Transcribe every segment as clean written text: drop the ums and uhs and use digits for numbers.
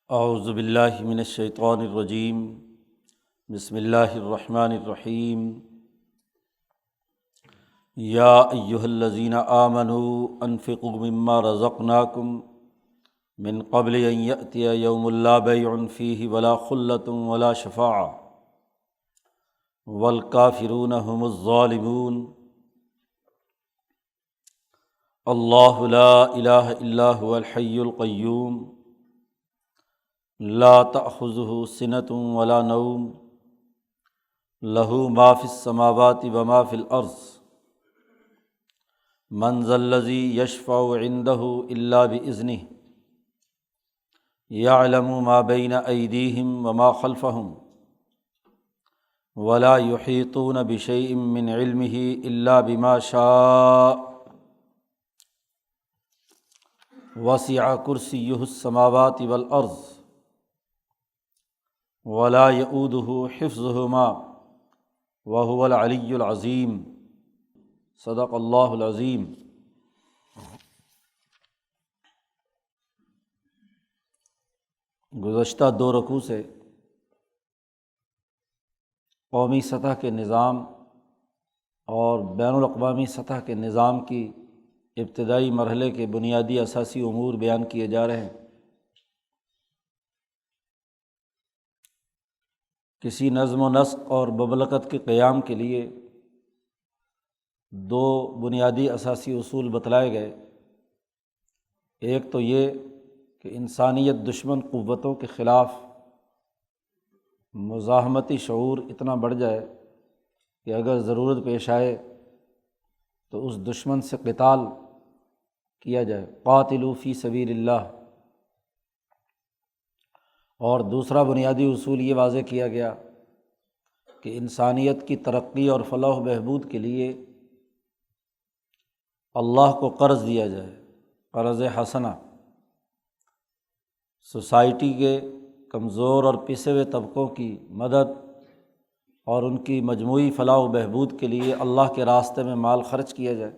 اعوذ باللہ من الشیطان الرجیم، بسم اللہ الرحمن الرحیم۔ یا ایہا الذین آمنوا انفقوا مما رزقناکم من قبل ان یأتی یوم لا بیع فیہ ولا خلۃ ولا شفاعۃ والکافرون هم الظالمون۔ اللہ لا الہ الا هو الحی القیوم لا تأخذہ سنۃ ولا نوم لہ ما فی السماوات وما فی الارض من ذا الذی یشفع عندہ الا بإذنہ یعلم ما بین ایدیہم وما خلفہم ولا یحیطون بشیء من علمہ الا بما شاء وسع کرسیہ السماوات والارض ولا یؤودہ حفظہما وہو العلی العظیم۔ صدق اللہ العظیم۔ گزشتہ دو رکوع سے قومی سطح کے نظام اور بین الاقوامی سطح کے نظام کی ابتدائی مرحلے کے بنیادی اساسی امور بیان کیے جا رہے ہیں۔ کسی نظم و نسق اور مملکت کے قیام کے لیے دو بنیادی اساسی اصول بتلائے گئے۔ ایک تو یہ کہ انسانیت دشمن قوتوں کے خلاف مزاحمتی شعور اتنا بڑھ جائے کہ اگر ضرورت پیش آئے تو اس دشمن سے قتال کیا جائے، قاتلوا فی سبیل اللہ۔ اور دوسرا بنیادی اصول یہ واضح کیا گیا کہ انسانیت کی ترقی اور فلاح و بہبود کے لیے اللہ کو قرض دیا جائے، قرض حسنہ۔ سوسائٹی کے کمزور اور پسے ہوئے طبقوں کی مدد اور ان کی مجموعی فلاح و بہبود کے لیے اللہ کے راستے میں مال خرچ کیا جائے،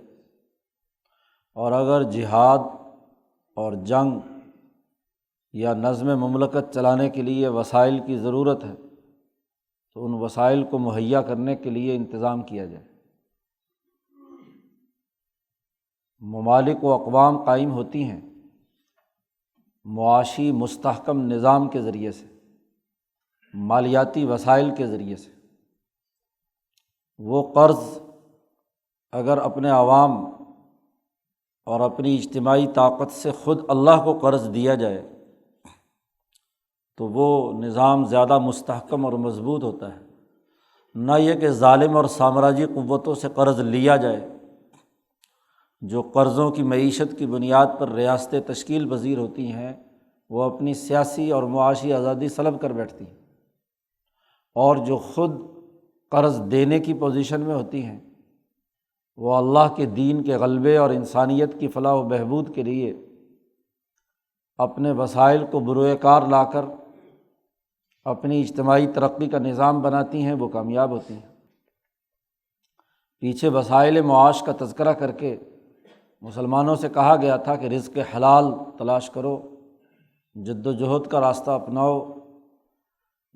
اور اگر جہاد اور جنگ یا نظم مملکت چلانے کے لیے وسائل کی ضرورت ہے تو ان وسائل کو مہیا کرنے کے لیے انتظام کیا جائے۔ ممالک و اقوام قائم ہوتی ہیں معاشی مستحکم نظام کے ذریعے سے، مالیاتی وسائل کے ذریعے سے۔ وہ قرض اگر اپنے عوام اور اپنی اجتماعی طاقت سے خود اللہ کو قرض دیا جائے تو وہ نظام زیادہ مستحکم اور مضبوط ہوتا ہے، نہ یہ کہ ظالم اور سامراجی قوتوں سے قرض لیا جائے جو قرضوں کی معیشت کی بنیاد پر ریاستیں تشکیل پذیر ہوتی ہیں، وہ اپنی سیاسی اور معاشی آزادی سلب کر بیٹھتی ہیں، اور جو خود قرض دینے کی پوزیشن میں ہوتی ہیں وہ اللہ کے دین کے غلبے اور انسانیت کی فلاح و بہبود کے لیے اپنے وسائل کو بروئے کار لا کر اپنی اجتماعی ترقی کا نظام بناتی ہیں، وہ کامیاب ہوتی ہیں۔ پیچھے وسائل معاش کا تذکرہ کر کے مسلمانوں سے کہا گیا تھا کہ رزق حلال تلاش کرو، جد و جہد کا راستہ اپناؤ۔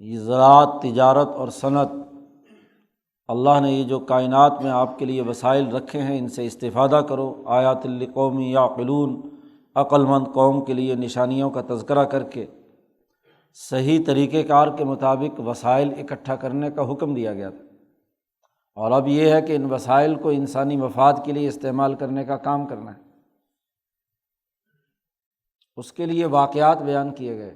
یہ زراعت، تجارت اور صنعت، اللہ نے یہ جو کائنات میں آپ کے لیے وسائل رکھے ہیں ان سے استفادہ کرو۔ آیات لقوم یعقلون، عقل مند قوم کے لیے نشانیوں کا تذکرہ کر کے صحیح طریقۂ کار کے مطابق وسائل اکٹھا کرنے کا حکم دیا گیا تھا، اور اب یہ ہے کہ ان وسائل کو انسانی مفاد کے لیے استعمال کرنے کا کام کرنا ہے۔ اس کے لیے واقعات بیان کیے گئے۔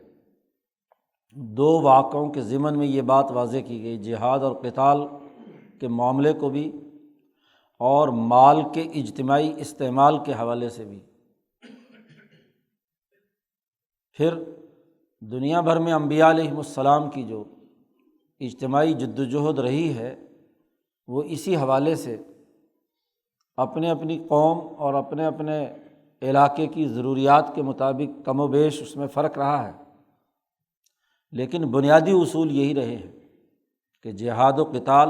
دو واقعوں کے ضمن میں یہ بات واضح کی گئی، جہاد اور قتال کے معاملے کو بھی اور مال کے اجتماعی استعمال کے حوالے سے بھی۔ پھر دنیا بھر میں انبیاء علیہم السلام کی جو اجتماعی جد و جہد رہی ہے وہ اسی حوالے سے اپنے اپنی قوم اور اپنے اپنے علاقے کی ضروریات کے مطابق کم و بیش اس میں فرق رہا ہے، لیکن بنیادی اصول یہی رہے ہیں کہ جہاد و قتال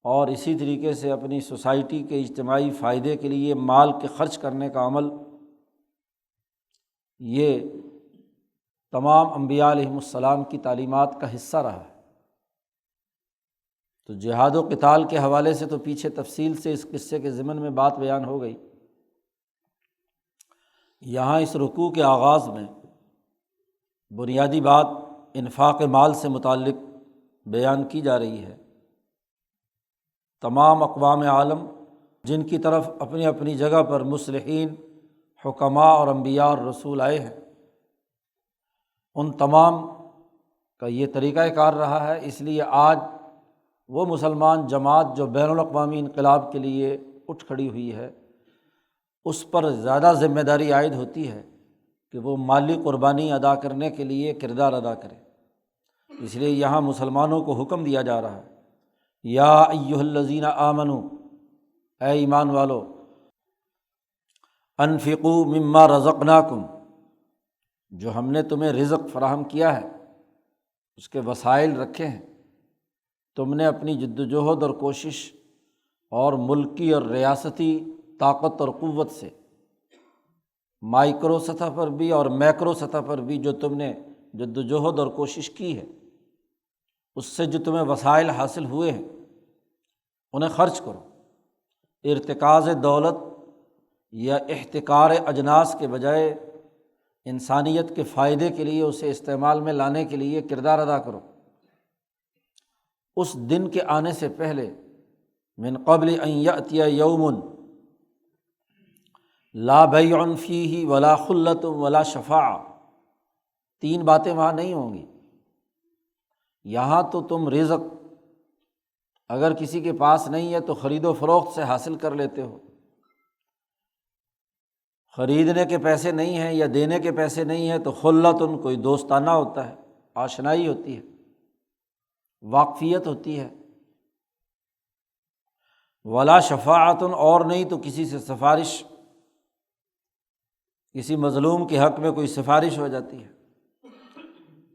اور اسی طریقے سے اپنی سوسائٹی کے اجتماعی فائدے کے لیے مال کے خرچ کرنے کا عمل، یہ تمام انبیاء علیہم السلام کی تعلیمات کا حصہ رہا ہے۔ تو جہاد و قتال کے حوالے سے تو پیچھے تفصیل سے اس قصے کے ضمن میں بات بیان ہو گئی۔ یہاں اس رکوع کے آغاز میں بنیادی بات انفاق مال سے متعلق بیان کی جا رہی ہے۔ تمام اقوام عالم جن کی طرف اپنی اپنی جگہ پر مصلحین، حکماء اور انبیاء اور رسول آئے ہیں، ان تمام کا یہ طریقہ کار رہا ہے۔ اس لیے آج وہ مسلمان جماعت جو بین الاقوامی انقلاب کے لیے اٹھ کھڑی ہوئی ہے، اس پر زیادہ ذمہ داری عائد ہوتی ہے کہ وہ مالی قربانی ادا کرنے کے لیے کردار ادا کرے۔ اس لیے یہاں مسلمانوں کو حکم دیا جا رہا ہے، یا ایھا الذین آمنوا، اے ایمان والو، انفقوا مما رزقناکم، جو ہم نے تمہیں رزق فراہم کیا ہے، اس کے وسائل رکھے ہیں، تم نے اپنی جد و جہد اور کوشش اور ملکی اور ریاستی طاقت اور قوت سے، مائکرو سطح پر بھی اور میکرو سطح پر بھی جو تم نے جد و جہد اور کوشش کی ہے، اس سے جو تمہیں وسائل حاصل ہوئے ہیں انہیں خرچ کرو۔ ارتکاز دولت یا احتکار اجناس کے بجائے انسانیت کے فائدے کے لیے اسے استعمال میں لانے کے لیے کردار ادا کرو۔ اس دن کے آنے سے پہلے، من قبل ان یأتی یوم لا بیع فیہ ولا خلۃ ولا شفاعہ، تین باتیں وہاں نہیں ہوں گی۔ یہاں تو تم رزق اگر کسی کے پاس نہیں ہے تو خرید و فروخت سے حاصل کر لیتے ہو، خریدنے کے پیسے نہیں ہیں یا دینے کے پیسے نہیں ہیں تو خلۃ، کوئی دوستانہ ہوتا ہے، آشنائی ہوتی ہے، واقفیت ہوتی ہے، ولا شفاعۃ، اور نہیں تو کسی سے سفارش، کسی مظلوم کے حق میں کوئی سفارش ہو جاتی ہے۔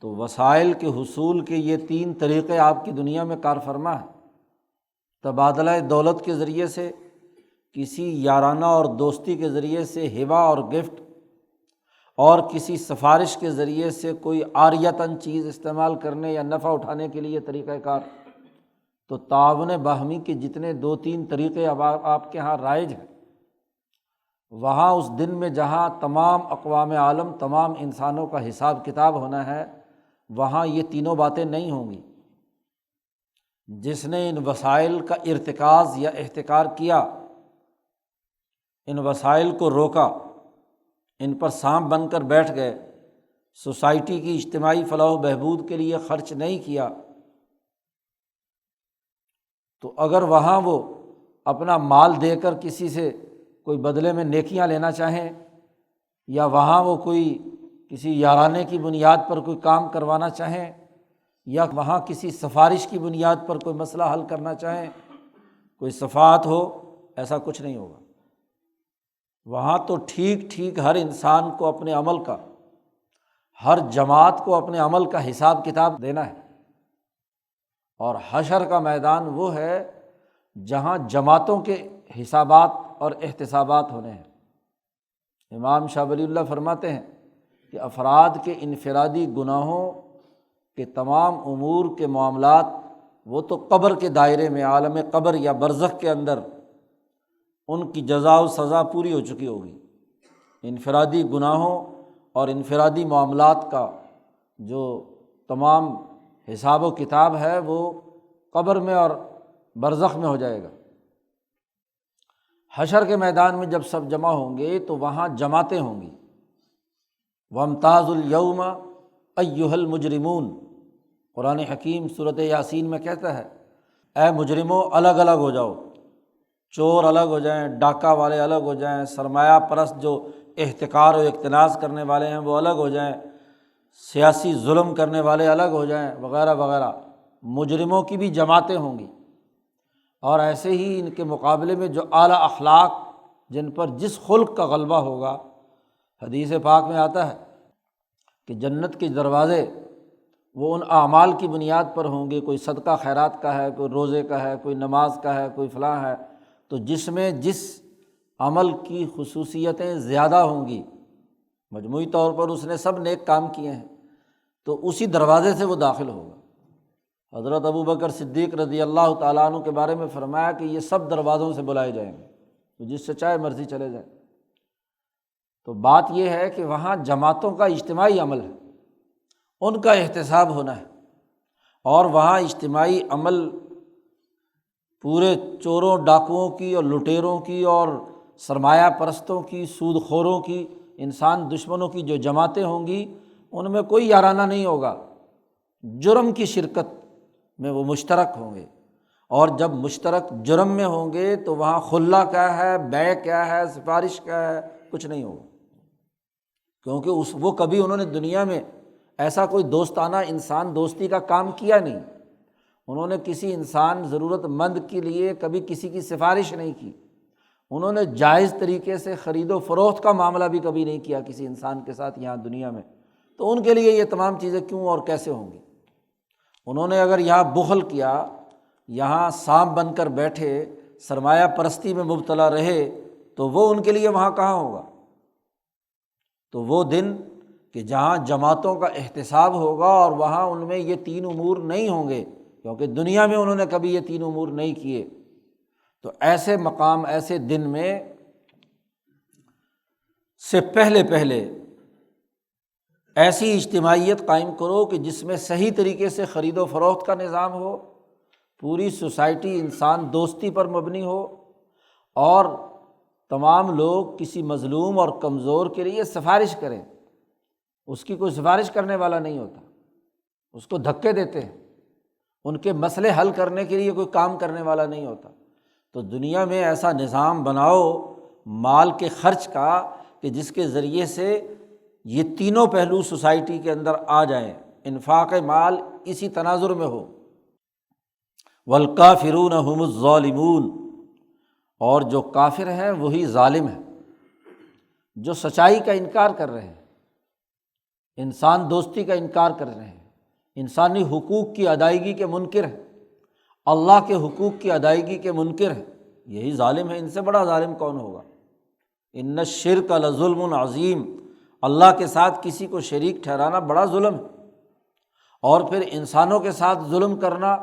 تو وسائل کے حصول کے یہ تین طریقے آپ کی دنیا میں کار فرما ہیں۔ تبادلہ دولت کے ذریعے سے، کسی یارانہ اور دوستی کے ذریعے سے ہبہ اور گفٹ، اور کسی سفارش کے ذریعے سے کوئی عاریتاً چیز استعمال کرنے یا نفع اٹھانے کے لیے طریقہ کار۔ تو تعاون باہمی کے جتنے دو تین طریقے اب آپ کے ہاں رائج ہیں، وہاں اس دن میں جہاں تمام اقوام عالم، تمام انسانوں کا حساب کتاب ہونا ہے، وہاں یہ تینوں باتیں نہیں ہوں گی۔ جس نے ان وسائل کا ارتکاز یا احتکار کیا، ان وسائل کو روکا، ان پر سانپ بن کر بیٹھ گئے، سوسائٹی کی اجتماعی فلاح و بہبود کے لیے خرچ نہیں کیا، تو اگر وہاں وہ اپنا مال دے کر کسی سے کوئی بدلے میں نیکیاں لینا چاہیں، یا وہاں وہ کوئی کسی یارانے کی بنیاد پر کوئی کام کروانا چاہیں، یا وہاں کسی سفارش کی بنیاد پر کوئی مسئلہ حل کرنا چاہیں، کوئی شفاعت ہو، ایسا کچھ نہیں ہوگا۔ وہاں تو ٹھیک ٹھیک ہر انسان کو اپنے عمل کا، ہر جماعت کو اپنے عمل کا حساب کتاب دینا ہے۔ اور حشر کا میدان وہ ہے جہاں جماعتوں کے حسابات اور احتسابات ہونے ہیں۔ امام شاہ ولی اللہ فرماتے ہیں کہ افراد کے انفرادی گناہوں کے تمام امور کے معاملات وہ تو قبر کے دائرے میں، عالم قبر یا برزخ کے اندر ان کی جزا و سزا پوری ہو چکی ہوگی۔ انفرادی گناہوں اور انفرادی معاملات کا جو تمام حساب و کتاب ہے وہ قبر میں اور برزخ میں ہو جائے گا۔ حشر کے میدان میں جب سب جمع ہوں گے تو وہاں جماعتیں ہوں گی۔ وَامْتَازُوا الْيَوْمَ أَيُّهَا الْمُجْرِمُونَ، قرآن حکیم سورۃ یاسین میں کہتا ہے، اے مجرموں الگ الگ ہو جاؤ، چور الگ ہو جائیں، ڈاکہ والے الگ ہو جائیں، سرمایہ پرست جو احتکار و اقتناص کرنے والے ہیں وہ الگ ہو جائیں، سیاسی ظلم کرنے والے الگ ہو جائیں، وغیرہ وغیرہ۔ مجرموں کی بھی جماعتیں ہوں گی، اور ایسے ہی ان کے مقابلے میں جو اعلیٰ اخلاق، جن پر جس خلق کا غلبہ ہوگا، حدیث پاک میں آتا ہے کہ جنت کے دروازے وہ ان اعمال کی بنیاد پر ہوں گے، کوئی صدقہ خیرات کا ہے، کوئی روزے کا ہے، کوئی نماز کا ہے، کوئی فلاں ہے۔ تو جس میں جس عمل کی خصوصیتیں زیادہ ہوں گی، مجموعی طور پر اس نے سب نیک کام کیے ہیں، تو اسی دروازے سے وہ داخل ہوگا۔ حضرت ابوبکر صدیق رضی اللہ تعالیٰ عنہ کے بارے میں فرمایا کہ یہ سب دروازوں سے بلائے جائیں گے، تو جس سے چاہے مرضی چلے جائیں۔ تو بات یہ ہے کہ وہاں جماعتوں کا اجتماعی عمل ہے، ان کا احتساب ہونا ہے، اور وہاں اجتماعی عمل پورے چوروں ڈاکوؤں کی اور لٹیروں کی اور سرمایہ پرستوں کی، سود خوروں کی، انسان دشمنوں کی جو جماعتیں ہوں گی ان میں کوئی یارانہ نہیں ہوگا، جرم کی شرکت میں وہ مشترک ہوں گے، اور جب مشترک جرم میں ہوں گے تو وہاں خلا کیا ہے، بیع کیا ہے، سفارش کیا ہے، کچھ نہیں ہوگا، کیونکہ وہ کبھی انہوں نے دنیا میں ایسا کوئی دوستانہ انسان دوستی کا کام کیا نہیں، انہوں نے کسی انسان ضرورت مند کے لیے کبھی کسی کی سفارش نہیں کی، انہوں نے جائز طریقے سے خرید و فروخت کا معاملہ بھی کبھی نہیں کیا کسی انسان کے ساتھ یہاں دنیا میں، تو ان کے لیے یہ تمام چیزیں کیوں اور کیسے ہوں گی؟ انہوں نے اگر یہاں بخل کیا، یہاں سانپ بن کر بیٹھے، سرمایہ پرستی میں مبتلا رہے، تو وہ ان کے لیے وہاں کہاں ہوگا؟ تو وہ دن کہ جہاں جماعتوں کا احتساب ہوگا اور وہاں ان میں یہ تین امور نہیں ہوں گے، کیونکہ دنیا میں انہوں نے کبھی یہ تین امور نہیں کیے، تو ایسے مقام، ایسے دن میں سے پہلے ایسی اجتماعیت قائم کرو کہ جس میں صحیح طریقے سے خرید و فروخت کا نظام ہو، پوری سوسائٹی انسان دوستی پر مبنی ہو، اور تمام لوگ کسی مظلوم اور کمزور کے لیے سفارش کریں، اس کی کوئی سفارش کرنے والا نہیں ہوتا، اس کو دھکے دیتے ہیں، ان کے مسئلے حل کرنے کے لیے کوئی کام کرنے والا نہیں ہوتا۔ تو دنیا میں ایسا نظام بناؤ مال کے خرچ کا کہ جس کے ذریعے سے یہ تینوں پہلو سوسائٹی کے اندر آ جائیں، انفاق مال اسی تناظر میں ہو۔ والکافرون هم الظالمون، اور جو کافر ہیں وہی ظالم ہیں، جو سچائی کا انکار کر رہے ہیں، انسان دوستی کا انکار کر رہے ہیں، انسانی حقوق کی ادائیگی کے منکر ہیں، اللہ کے حقوق کی ادائیگی کے منکر ہیں، یہی ظالم ہے۔ ان سے بڑا ظالم کون ہوگا؟ ان الشرک لظلم عظیم، اللہ کے ساتھ کسی کو شریک ٹھہرانا بڑا ظلم ہے، اور پھر انسانوں کے ساتھ ظلم کرنا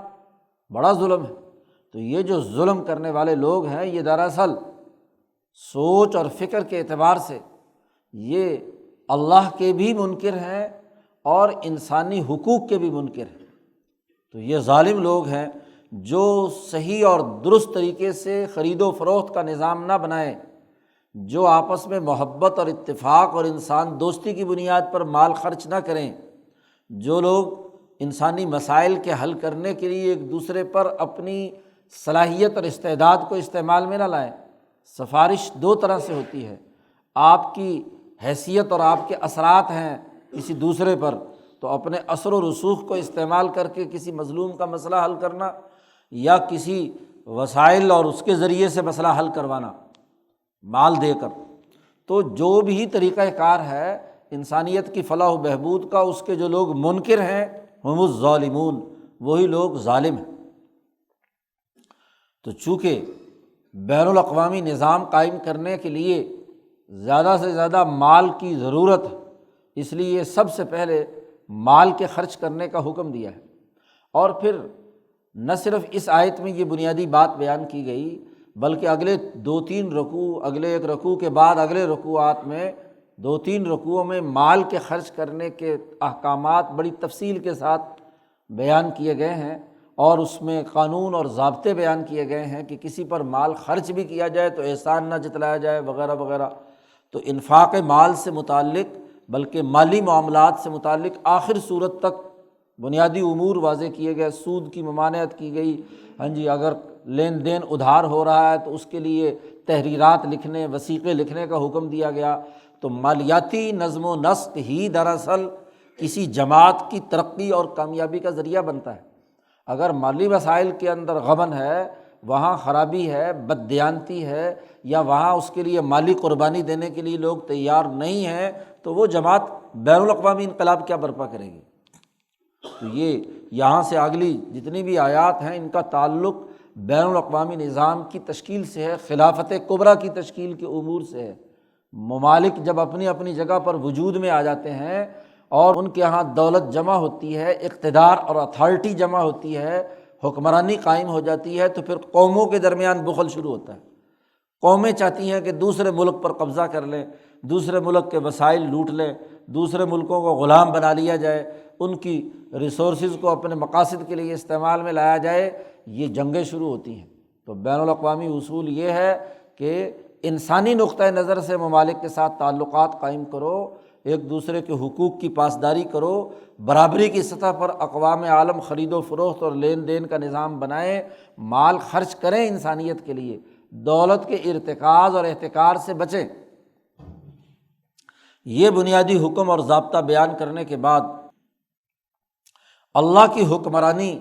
بڑا ظلم ہے۔ تو یہ جو ظلم کرنے والے لوگ ہیں یہ دراصل سوچ اور فکر کے اعتبار سے یہ اللہ کے بھی منکر ہیں اور انسانی حقوق کے بھی منکر ہیں۔ تو یہ ظالم لوگ ہیں جو صحیح اور درست طریقے سے خرید و فروخت کا نظام نہ بنائیں، جو آپس میں محبت اور اتفاق اور انسان دوستی کی بنیاد پر مال خرچ نہ کریں، جو لوگ انسانی مسائل کے حل کرنے کے لیے ایک دوسرے پر اپنی صلاحیت اور استعداد کو استعمال میں نہ لائیں۔ سفارش دو طرح سے ہوتی ہے، آپ کی حیثیت اور آپ کے اثرات ہیں کسی دوسرے پر، تو اپنے اثر و رسوخ کو استعمال کر کے کسی مظلوم کا مسئلہ حل کرنا، یا کسی وسائل اور اس کے ذریعے سے مسئلہ حل کروانا مال دے کر۔ تو جو بھی طریقہ کار ہے انسانیت کی فلاح و بہبود کا، اس کے جو لوگ منکر ہیں ہم الظالمون، وہی لوگ ظالم ہیں۔ تو چونکہ بین الاقوامی نظام قائم کرنے کے لیے زیادہ سے زیادہ مال کی ضرورت ہے، اس لیے سب سے پہلے مال کے خرچ کرنے کا حکم دیا ہے۔ اور پھر نہ صرف اس آیت میں یہ بنیادی بات بیان کی گئی، بلکہ اگلے 2-3 رکوع، اگلے ایک رکوع کے بعد اگلے رکوعات میں 2-3 رکوعوں میں مال کے خرچ کرنے کے احکامات بڑی تفصیل کے ساتھ بیان کیے گئے ہیں، اور اس میں قانون اور ضابطے بیان کیے گئے ہیں کہ کسی پر مال خرچ بھی کیا جائے تو احسان نہ جتلایا جائے وغیرہ وغیرہ۔ تو انفاق مال سے متعلق، بلکہ مالی معاملات سے متعلق آخر صورت تک بنیادی امور واضح کیے گئے، سود کی ممانعت کی گئی، ہاں جی، اگر لین دین ادھار ہو رہا ہے تو اس کے لیے تحریرات لکھنے، وثیقے لکھنے کا حکم دیا گیا۔ تو مالیاتی نظم و نسق ہی دراصل کسی جماعت کی ترقی اور کامیابی کا ذریعہ بنتا ہے۔ اگر مالی وسائل کے اندر غبن ہے، وہاں خرابی ہے، بددیانتی ہے، یا وہاں اس کے لیے مالی قربانی دینے کے لیے لوگ تیار نہیں ہیں، تو وہ جماعت بین الاقوامی انقلاب کیا برپا کرے گی؟ تو یہ یہاں سے اگلی جتنی بھی آیات ہیں ان کا تعلق بین الاقوامی نظام کی تشکیل سے ہے، خلافت کبریٰ کی تشکیل کے امور سے ہے۔ ممالک جب اپنی اپنی جگہ پر وجود میں آ جاتے ہیں اور ان کے ہاں دولت جمع ہوتی ہے، اقتدار اور اتھارٹی جمع ہوتی ہے، حکمرانی قائم ہو جاتی ہے، تو پھر قوموں کے درمیان بخل شروع ہوتا ہے۔ قومیں چاہتی ہیں کہ دوسرے ملک پر قبضہ کر لیں، دوسرے ملک کے وسائل لوٹ لیں، دوسرے ملکوں کو غلام بنا لیا جائے، ان کی ریسورسز کو اپنے مقاصد کے لیے استعمال میں لایا جائے، یہ جنگیں شروع ہوتی ہیں۔ تو بین الاقوامی اصول یہ ہے کہ انسانی نقطۂ نظر سے ممالک کے ساتھ تعلقات قائم کرو، ایک دوسرے کے حقوق کی پاسداری کرو، برابری کی سطح پر اقوام عالم خرید و فروخت اور لین دین کا نظام بنائیں، مال خرچ کریں انسانیت کے لیے، دولت کے ارتکاز اور احتکار سے بچیں۔ یہ بنیادی حکم اور ضابطہ بیان کرنے کے بعد اللہ کی حکمرانی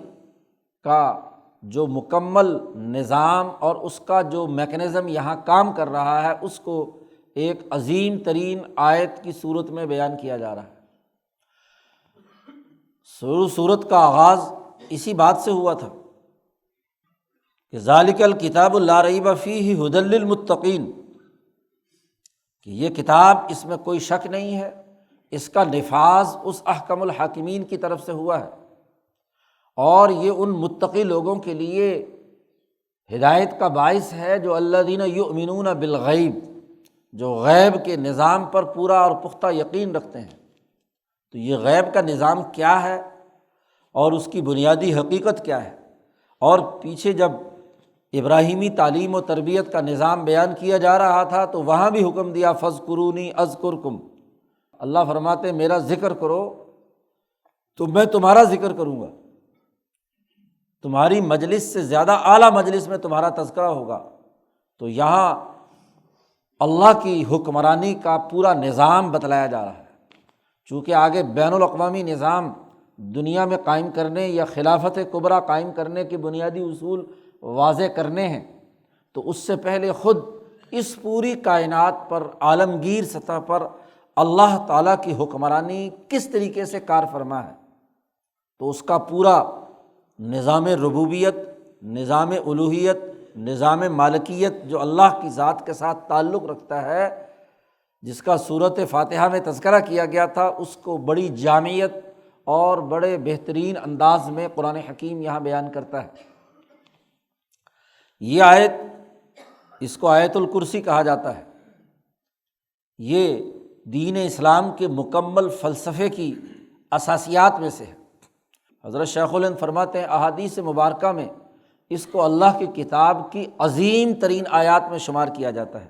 کا جو مکمل نظام اور اس کا جو میکنزم یہاں کام کر رہا ہے، اس کو ایک عظیم ترین آیت کی صورت میں بیان کیا جا رہا ہے۔ صورت کا آغاز اسی بات سے ہوا تھا کہ ذالک الکتاب لا ریب فیہ ھدی للمتقین، کہ یہ کتاب، اس میں کوئی شک نہیں ہے، اس کا نفاذ اس احکم الحاکمین کی طرف سے ہوا ہے، اور یہ ان متقی لوگوں کے لیے ہدایت کا باعث ہے جو الذین یؤمنون بالغیب، جو غیب کے نظام پر پورا اور پختہ یقین رکھتے ہیں۔ تو یہ غیب کا نظام کیا ہے اور اس کی بنیادی حقیقت کیا ہے؟ اور پیچھے جب ابراہیمی تعلیم و تربیت کا نظام بیان کیا جا رہا تھا تو وہاں بھی حکم دیا فاذکرونی اذکرکم، اللہ فرماتے ہیں میرا ذکر کرو تو میں تمہارا ذکر کروں گا، تمہاری مجلس سے زیادہ اعلیٰ مجلس میں تمہارا تذکرہ ہوگا۔ تو یہاں اللہ کی حکمرانی کا پورا نظام بتلایا جا رہا ہے، چونکہ آگے بین الاقوامی نظام دنیا میں قائم کرنے یا خلافت کبریٰ قائم کرنے کے بنیادی اصول واضح کرنے ہیں، تو اس سے پہلے خود اس پوری کائنات پر عالمگیر سطح پر اللہ تعالیٰ کی حکمرانی کس طریقے سے کار فرما ہے، تو اس کا پورا نظام ربوبیت، نظام الوہیت، نظام مالکیت جو اللہ کی ذات کے ساتھ تعلق رکھتا ہے، جس کا سورۃ فاتحہ میں تذکرہ کیا گیا تھا، اس کو بڑی جامعیت اور بڑے بہترین انداز میں قرآن حکیم یہاں بیان کرتا ہے۔ یہ آیت، اس کو آیت الکرسی کہا جاتا ہے، یہ دین اسلام کے مکمل فلسفے کی اساسیات میں سے ہے۔ حضرت شیخ الہند فرماتے ہیں احادیث مبارکہ میں اس کو اللہ کی کتاب کی عظیم ترین آیات میں شمار کیا جاتا ہے۔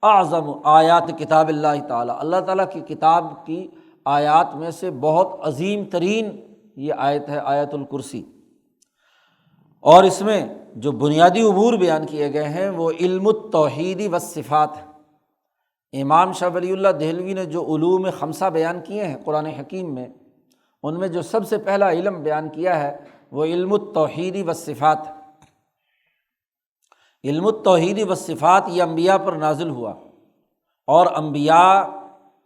اعظم آیات کتاب اللہ تعالیٰ، اللہ تعالیٰ کی کتاب کی آیات میں سے بہت عظیم ترین یہ آیت ہے آیت الکرسی۔ اور اس میں جو بنیادی امور بیان کیے گئے ہیں وہ علم التوحید والصفات ہے۔ امام شاہ ولی اللہ دہلوی نے جو علوم خمسہ بیان کیے ہیں قرآن حکیم میں، ان میں جو سب سے پہلا علم بیان کیا ہے وہ علم التوحید والصفات۔ علم التوحید والصفات یہ انبیاء پر نازل ہوا اور انبیاء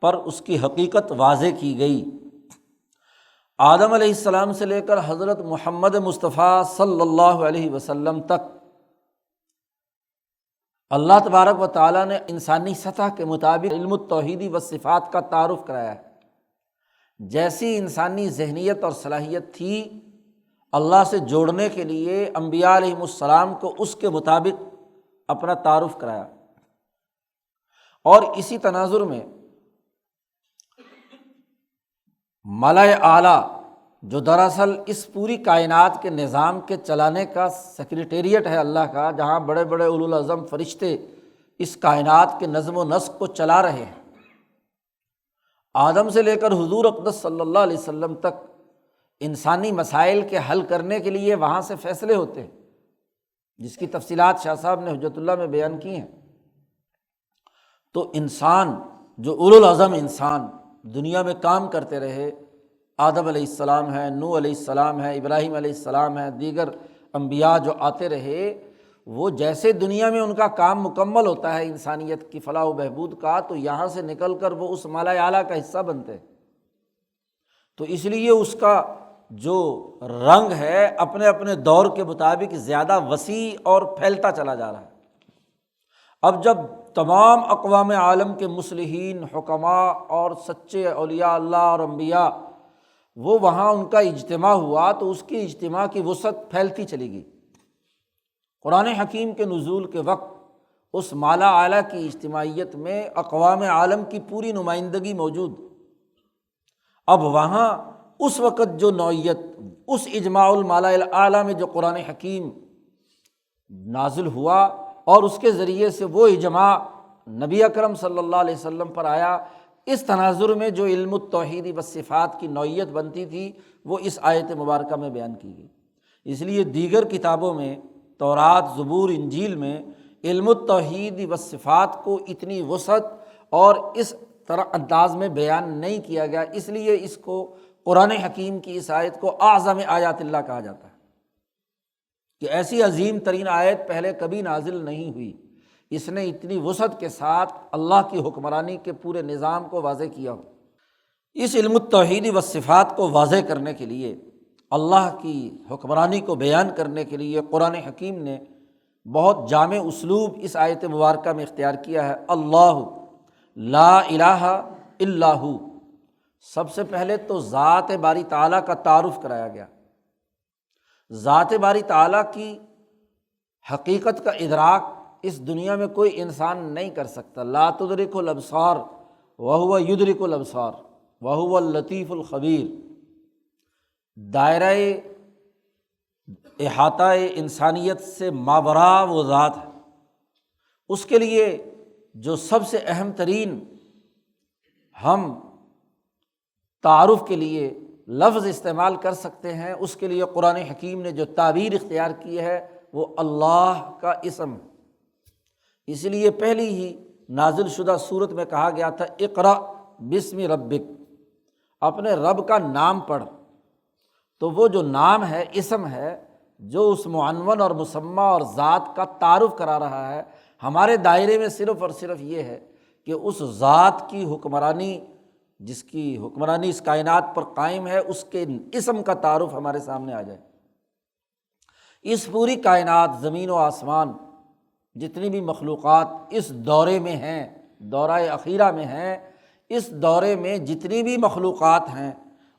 پر اس کی حقیقت واضح کی گئی۔ آدم علیہ السلام سے لے کر حضرت محمد مصطفیٰ صلی اللہ علیہ وسلم تک اللہ تبارک و تعالیٰ نے انسانی سطح کے مطابق علم التوحید والصفات کا تعارف کرایا ہے۔ جیسی انسانی ذہنیت اور صلاحیت تھی اللہ سے جوڑنے کے لیے، انبیاء علیہم السلام کو اس کے مطابق اپنا تعارف کرایا۔ اور اسی تناظر میں ملائے اعلیٰ جو دراصل اس پوری کائنات کے نظام کے چلانے کا سیکریٹریٹ ہے اللہ کا، جہاں بڑے بڑے اولو العزم فرشتے اس کائنات کے نظم و نسق کو چلا رہے ہیں، آدم سے لے کر حضور اقدس صلی اللہ علیہ وسلم تک انسانی مسائل کے حل کرنے کے لیے وہاں سے فیصلے ہوتے ہیں، جس کی تفصیلات شاہ صاحب نے حجت اللہ میں بیان کی ہیں۔ تو انسان جو اولو العزم انسان دنیا میں کام کرتے رہے، آدم علیہ السلام ہے، نوح علیہ السلام ہے، ابراہیم علیہ السلام ہے، دیگر انبیاء جو آتے رہے، وہ جیسے دنیا میں ان کا کام مکمل ہوتا ہے انسانیت کی فلاح و بہبود کا، تو یہاں سے نکل کر وہ اس ملائے اعلیٰ کا حصہ بنتے ہیں۔ تو اس لیے اس کا جو رنگ ہے اپنے اپنے دور کے مطابق زیادہ وسیع اور پھیلتا چلا جا رہا ہے۔ اب جب تمام اقوام عالم کے مصلحین، حکماء اور سچے اولیاء اللہ اور انبیاء، وہ وہاں ان کا اجتماع ہوا تو اس کی اجتماع کی وسعت پھیلتی چلی گئی۔ قرآن حکیم کے نزول کے وقت اس مالا اعلیٰ کی اجتماعیت میں اقوام عالم کی پوری نمائندگی موجود۔ اب وہاں اس وقت جو نوعیت، اس اجماع المالا الاعلیٰ میں جو قرآن حکیم نازل ہوا اور اس کے ذریعے سے وہ اجماع نبی اکرم صلی اللہ علیہ وسلم پر آیا، اس تناظر میں جو علم التوحید والصفات کی نوعیت بنتی تھی وہ اس آیت مبارکہ میں بیان کی گئی۔ اس لیے دیگر کتابوں میں، تورات، زبور، انجیل میں علم التوحید والصفات کو اتنی وسعت اور اس طرح انداز میں بیان نہیں کیا گیا، اس لیے اس کو قرآن حکیم کی اس آیت کو اعظم آیات اللہ کہا جاتا ہے کہ ایسی عظیم ترین آیت پہلے کبھی نازل نہیں ہوئی۔ اس نے اتنی وسعت کے ساتھ اللہ کی حکمرانی کے پورے نظام کو واضح کیا ہو۔ اس علم التوحید والصفات کو واضح کرنے کے لیے، اللہ کی حکمرانی کو بیان کرنے کے لیے قرآن حکیم نے بہت جامع اسلوب اس آیت مبارکہ میں اختیار کیا ہے۔ اللہ لا الہ الا ہو، سب سے پہلے تو ذات باری تعالیٰ کا تعارف کرایا گیا۔ ذات باری تعالیٰ کی حقیقت کا ادراک اس دنیا میں کوئی انسان نہیں کر سکتا۔ لا تدرک الابصار وہو یدرک الابصار وہو اللطیف الخبیر۔ دائرہ احاطہ انسانیت سے ماوراء وہ ذات ہے، اس کے لیے جو سب سے اہم ترین ہم تعارف کے لیے لفظ استعمال کر سکتے ہیں، اس کے لیے قرآن حکیم نے جو تعبیر اختیار کی ہے وہ اللہ کا اسم ہے۔ اس لیے پہلی ہی نازل شدہ صورت میں کہا گیا تھا اقرأ بسم ربک، اپنے رب کا نام پڑھ۔ تو وہ جو نام ہے، اسم ہے، جو اس معنون اور مسمى اور ذات کا تعارف کرا رہا ہے، ہمارے دائرے میں صرف اور صرف یہ ہے کہ اس ذات کی حکمرانی، جس کی حکمرانی اس کائنات پر قائم ہے، اس کے اسم کا تعارف ہمارے سامنے آ جائے۔ اس پوری کائنات، زمین و آسمان، جتنی بھی مخلوقات اس دورے میں ہیں، دورہ اخیرہ میں ہیں، اس دورے میں جتنی بھی مخلوقات ہیں،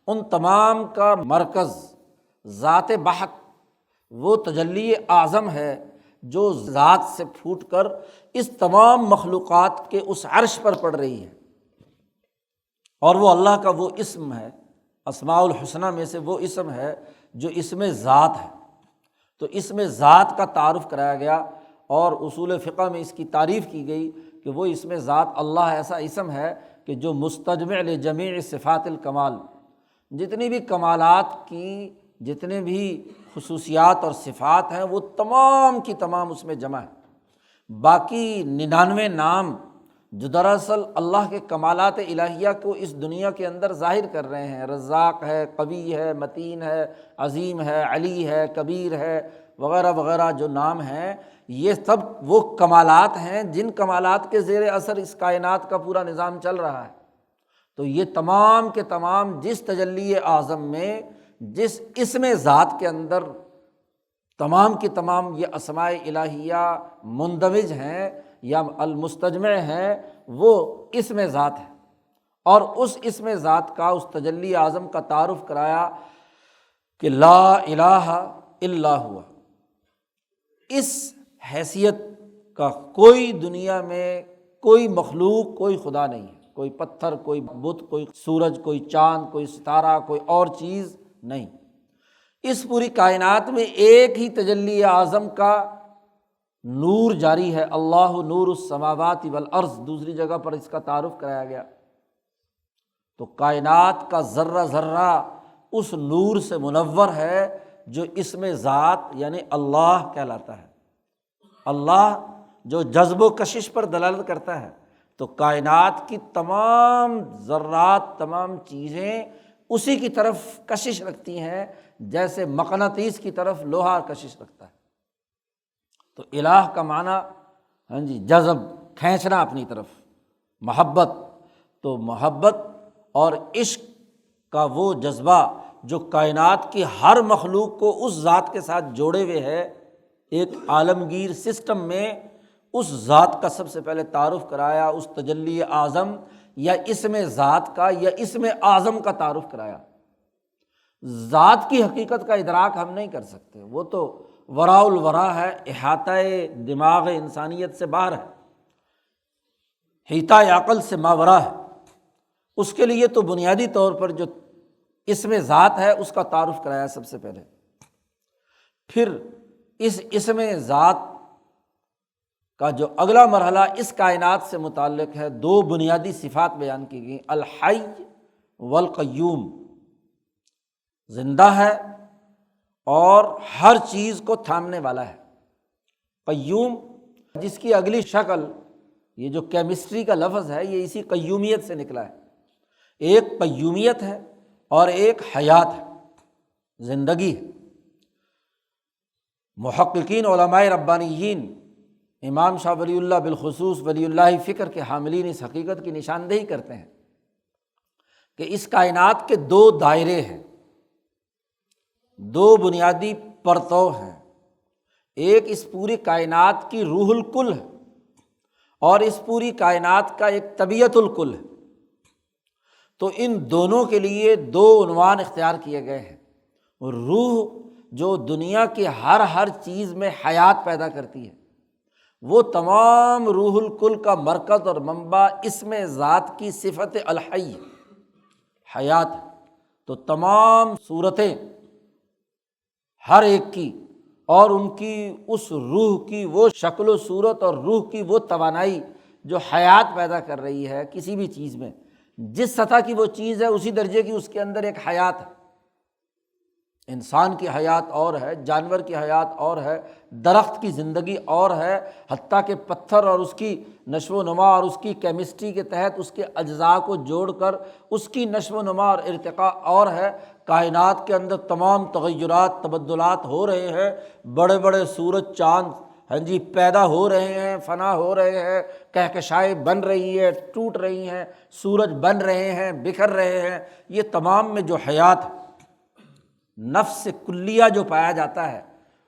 ان تمام کا مرکز ذات بحق، وہ تجلی اعظم ہے جو ذات سے پھوٹ کر اس تمام مخلوقات کے اس عرش پر پڑ رہی ہے، اور وہ اللہ کا وہ اسم ہے، اسماء الحسنہ میں سے وہ اسم ہے جو اسم ذات ہے۔ تو اسم ذات کا تعارف کرایا گیا، اور اصول فقہ میں اس کی تعریف کی گئی کہ وہ اسم ذات اللہ ایسا اسم ہے کہ جو مستجمع لجمیع صفات الکمال، جتنی بھی کمالات کی جتنے بھی خصوصیات اور صفات ہیں وہ تمام کی تمام اس میں جمع ہے۔ باقی 99 نام جو دراصل اللہ کے کمالات الہیہ کو اس دنیا کے اندر ظاہر کر رہے ہیں، رزاق ہے، قوی ہے، متین ہے، عظیم ہے، علی ہے، کبیر ہے، وغیرہ وغیرہ جو نام ہیں، یہ سب وہ کمالات ہیں جن کمالات کے زیر اثر اس کائنات کا پورا نظام چل رہا ہے۔ تو یہ تمام کے تمام جس تجلی اعظم میں، جس اسم ذات کے اندر تمام کی تمام یہ اسماء الہیہ مندمج ہیں یا المستجمع ہیں، وہ اسم ذات ہے، اور اس اسم ذات کا، اس تجلی اعظم کا تعارف کرایا کہ لا الہ الا ہوا۔ اس حیثیت کا کوئی دنیا میں کوئی مخلوق، کوئی خدا نہیں ہے، کوئی پتھر، کوئی بت، کوئی سورج، کوئی چاند، کوئی ستارہ، کوئی اور چیز نہیں۔ اس پوری کائنات میں ایک ہی تجلی اعظم کا نور جاری ہے، اللہ نور السماوات والارض، دوسری جگہ پر اس کا تعارف کرایا گیا۔ تو کائنات کا ذرہ ذرہ اس نور سے منور ہے جو اسم ذات یعنی اللہ کہلاتا ہے۔ اللہ جو جذب و کشش پر دلالت کرتا ہے، تو کائنات کی تمام ذرات، تمام چیزیں اسی کی طرف کشش رکھتی ہیں، جیسے مقناطیس کی طرف لوہا کشش رکھتا ہے۔ تو الہ کا معنی جذب، کھینچنا اپنی طرف، محبت۔ تو محبت اور عشق کا وہ جذبہ جو کائنات کی ہر مخلوق کو اس ذات کے ساتھ جوڑے ہوئے ہے، ایک عالمگیر سسٹم میں اس ذات کا سب سے پہلے تعارف کرایا، اس تجلی اعظم یا اسم ذات کا یا اسم اعظم کا تعارف کرایا۔ ذات کی حقیقت کا ادراک ہم نہیں کر سکتے، وہ تو وراء الورا ہے، احاطہ دماغ انسانیت سے باہر ہے، حیطہ عقل سے ماورا ہے۔ اس کے لیے تو بنیادی طور پر جو اسم ذات ہے اس کا تعارف کرایا سب سے پہلے۔ پھر اس اسم ذات کا جو اگلا مرحلہ اس کائنات سے متعلق ہے، دو بنیادی صفات بیان کی گئیں، الحی والقیوم، زندہ ہے اور ہر چیز کو تھامنے والا ہے۔ قیوم، جس کی اگلی شکل، یہ جو کیمسٹری کا لفظ ہے یہ اسی قیومیت سے نکلا ہے۔ ایک قیومیت ہے اور ایک حیات ہے، زندگی ہے۔ محققین علماء ربانیین، امام شاہ ولی اللہ بالخصوص ولی اللہ فکر کے حاملین اس حقیقت کی نشاندہی کرتے ہیں کہ اس کائنات کے دو دائرے ہیں، دو بنیادی پرتو ہیں۔ ایک اس پوری کائنات کی روح الکل ہے اور اس پوری کائنات کا ایک طبیعت الکل ہے۔ تو ان دونوں کے لیے دو عنوان اختیار کیے گئے ہیں۔ روح جو دنیا کی ہر چیز میں حیات پیدا کرتی ہے، وہ تمام روح الکل کا مرکز اور منبع اسم ذات کی صفت الحی حیات ہے۔ تو تمام صورتیں ہر ایک کی اور ان کی اس روح کی وہ شکل و صورت اور روح کی وہ توانائی جو حیات پیدا کر رہی ہے کسی بھی چیز میں، جس سطح کی وہ چیز ہے اسی درجے کی اس کے اندر ایک حیات ہے۔ انسان کی حیات اور ہے، جانور کی حیات اور ہے، درخت کی زندگی اور ہے، حتیٰ کہ پتھر اور اس کی نشو و نما اور اس کی کیمسٹری کے تحت اس کے اجزاء کو جوڑ کر اس کی نشو و نما اور ارتقاء اور ہے۔ کائنات کے اندر تمام تغیرات، تبدلات ہو رہے ہیں، بڑے بڑے سورج چاند پیدا ہو رہے ہیں، فنا ہو رہے ہیں، کہکشائیں بن رہی ہے، ٹوٹ رہی ہیں، سورج بن رہے ہیں، بکھر رہے ہیں۔ یہ تمام میں جو حیات ہے، نفس کلیہ جو پایا جاتا ہے،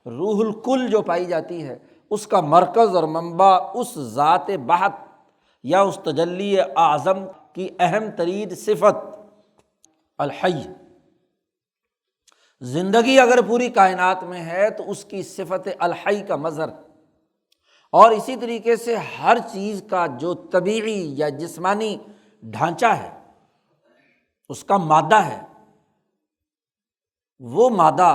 روح الکل جو پائی جاتی ہے، اس کا مرکز اور منبع اس ذات بحت یا اس تجلی اعظم کی اہم ترین صفت الحی۔ زندگی اگر پوری کائنات میں ہے تو اس کی صفت الحی کا مظہر، اور اسی طریقے سے ہر چیز کا جو طبیعی یا جسمانی ڈھانچہ ہے، اس کا مادہ ہے، وہ مادہ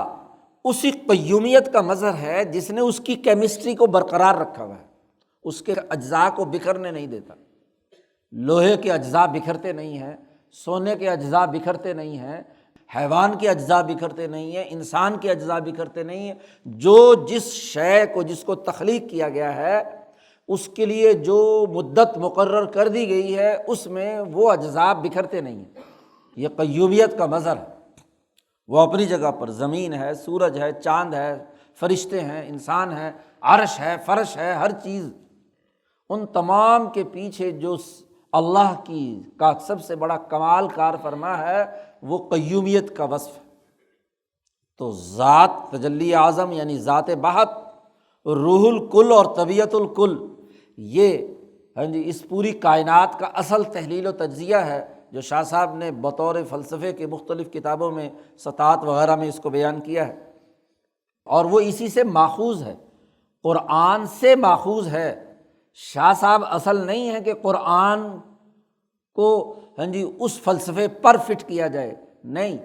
اسی قیومیت کا مظہر ہے جس نے اس کی کیمسٹری کو برقرار رکھا ہوا ہے، اس کے اجزاء کو بکھرنے نہیں دیتا۔ لوہے کے اجزاء بکھرتے نہیں ہیں، سونے کے اجزاء بکھرتے نہیں ہیں، حیوان کے اجزاء بکھرتے نہیں ہیں، انسان کے اجزاء بکھرتے نہیں ہیں۔ جو جس شے کو، جس کو تخلیق کیا گیا ہے، اس کے لیے جو مدت مقرر کر دی گئی ہے، اس میں وہ اجزاء بکھرتے نہیں ہیں۔ یہ قیومیت کا مظہر ہے۔ وہ اپنی جگہ پر زمین ہے، سورج ہے، چاند ہے، فرشتے ہیں، انسان ہے، عرش ہے، فرش ہے، ہر چیز، ان تمام کے پیچھے جو اللہ کا سب سے بڑا کمال کار فرما ہے وہ قیومیت کا وصف ہے۔ تو ذات تجلی اعظم یعنی ذات بحت، روح الکل اور طبیعت الکل، یہ اس پوری کائنات کا اصل تحلیل و تجزیہ ہے، جو شاہ صاحب نے بطور فلسفے کے مختلف کتابوں میں سطات وغیرہ میں اس کو بیان کیا ہے، اور وہ اسی سے ماخوذ ہے، قرآن سے ماخوذ ہے۔ شاہ صاحب اصل نہیں ہے کہ قرآن کو اس فلسفے پر فٹ کیا جائے، نہیں،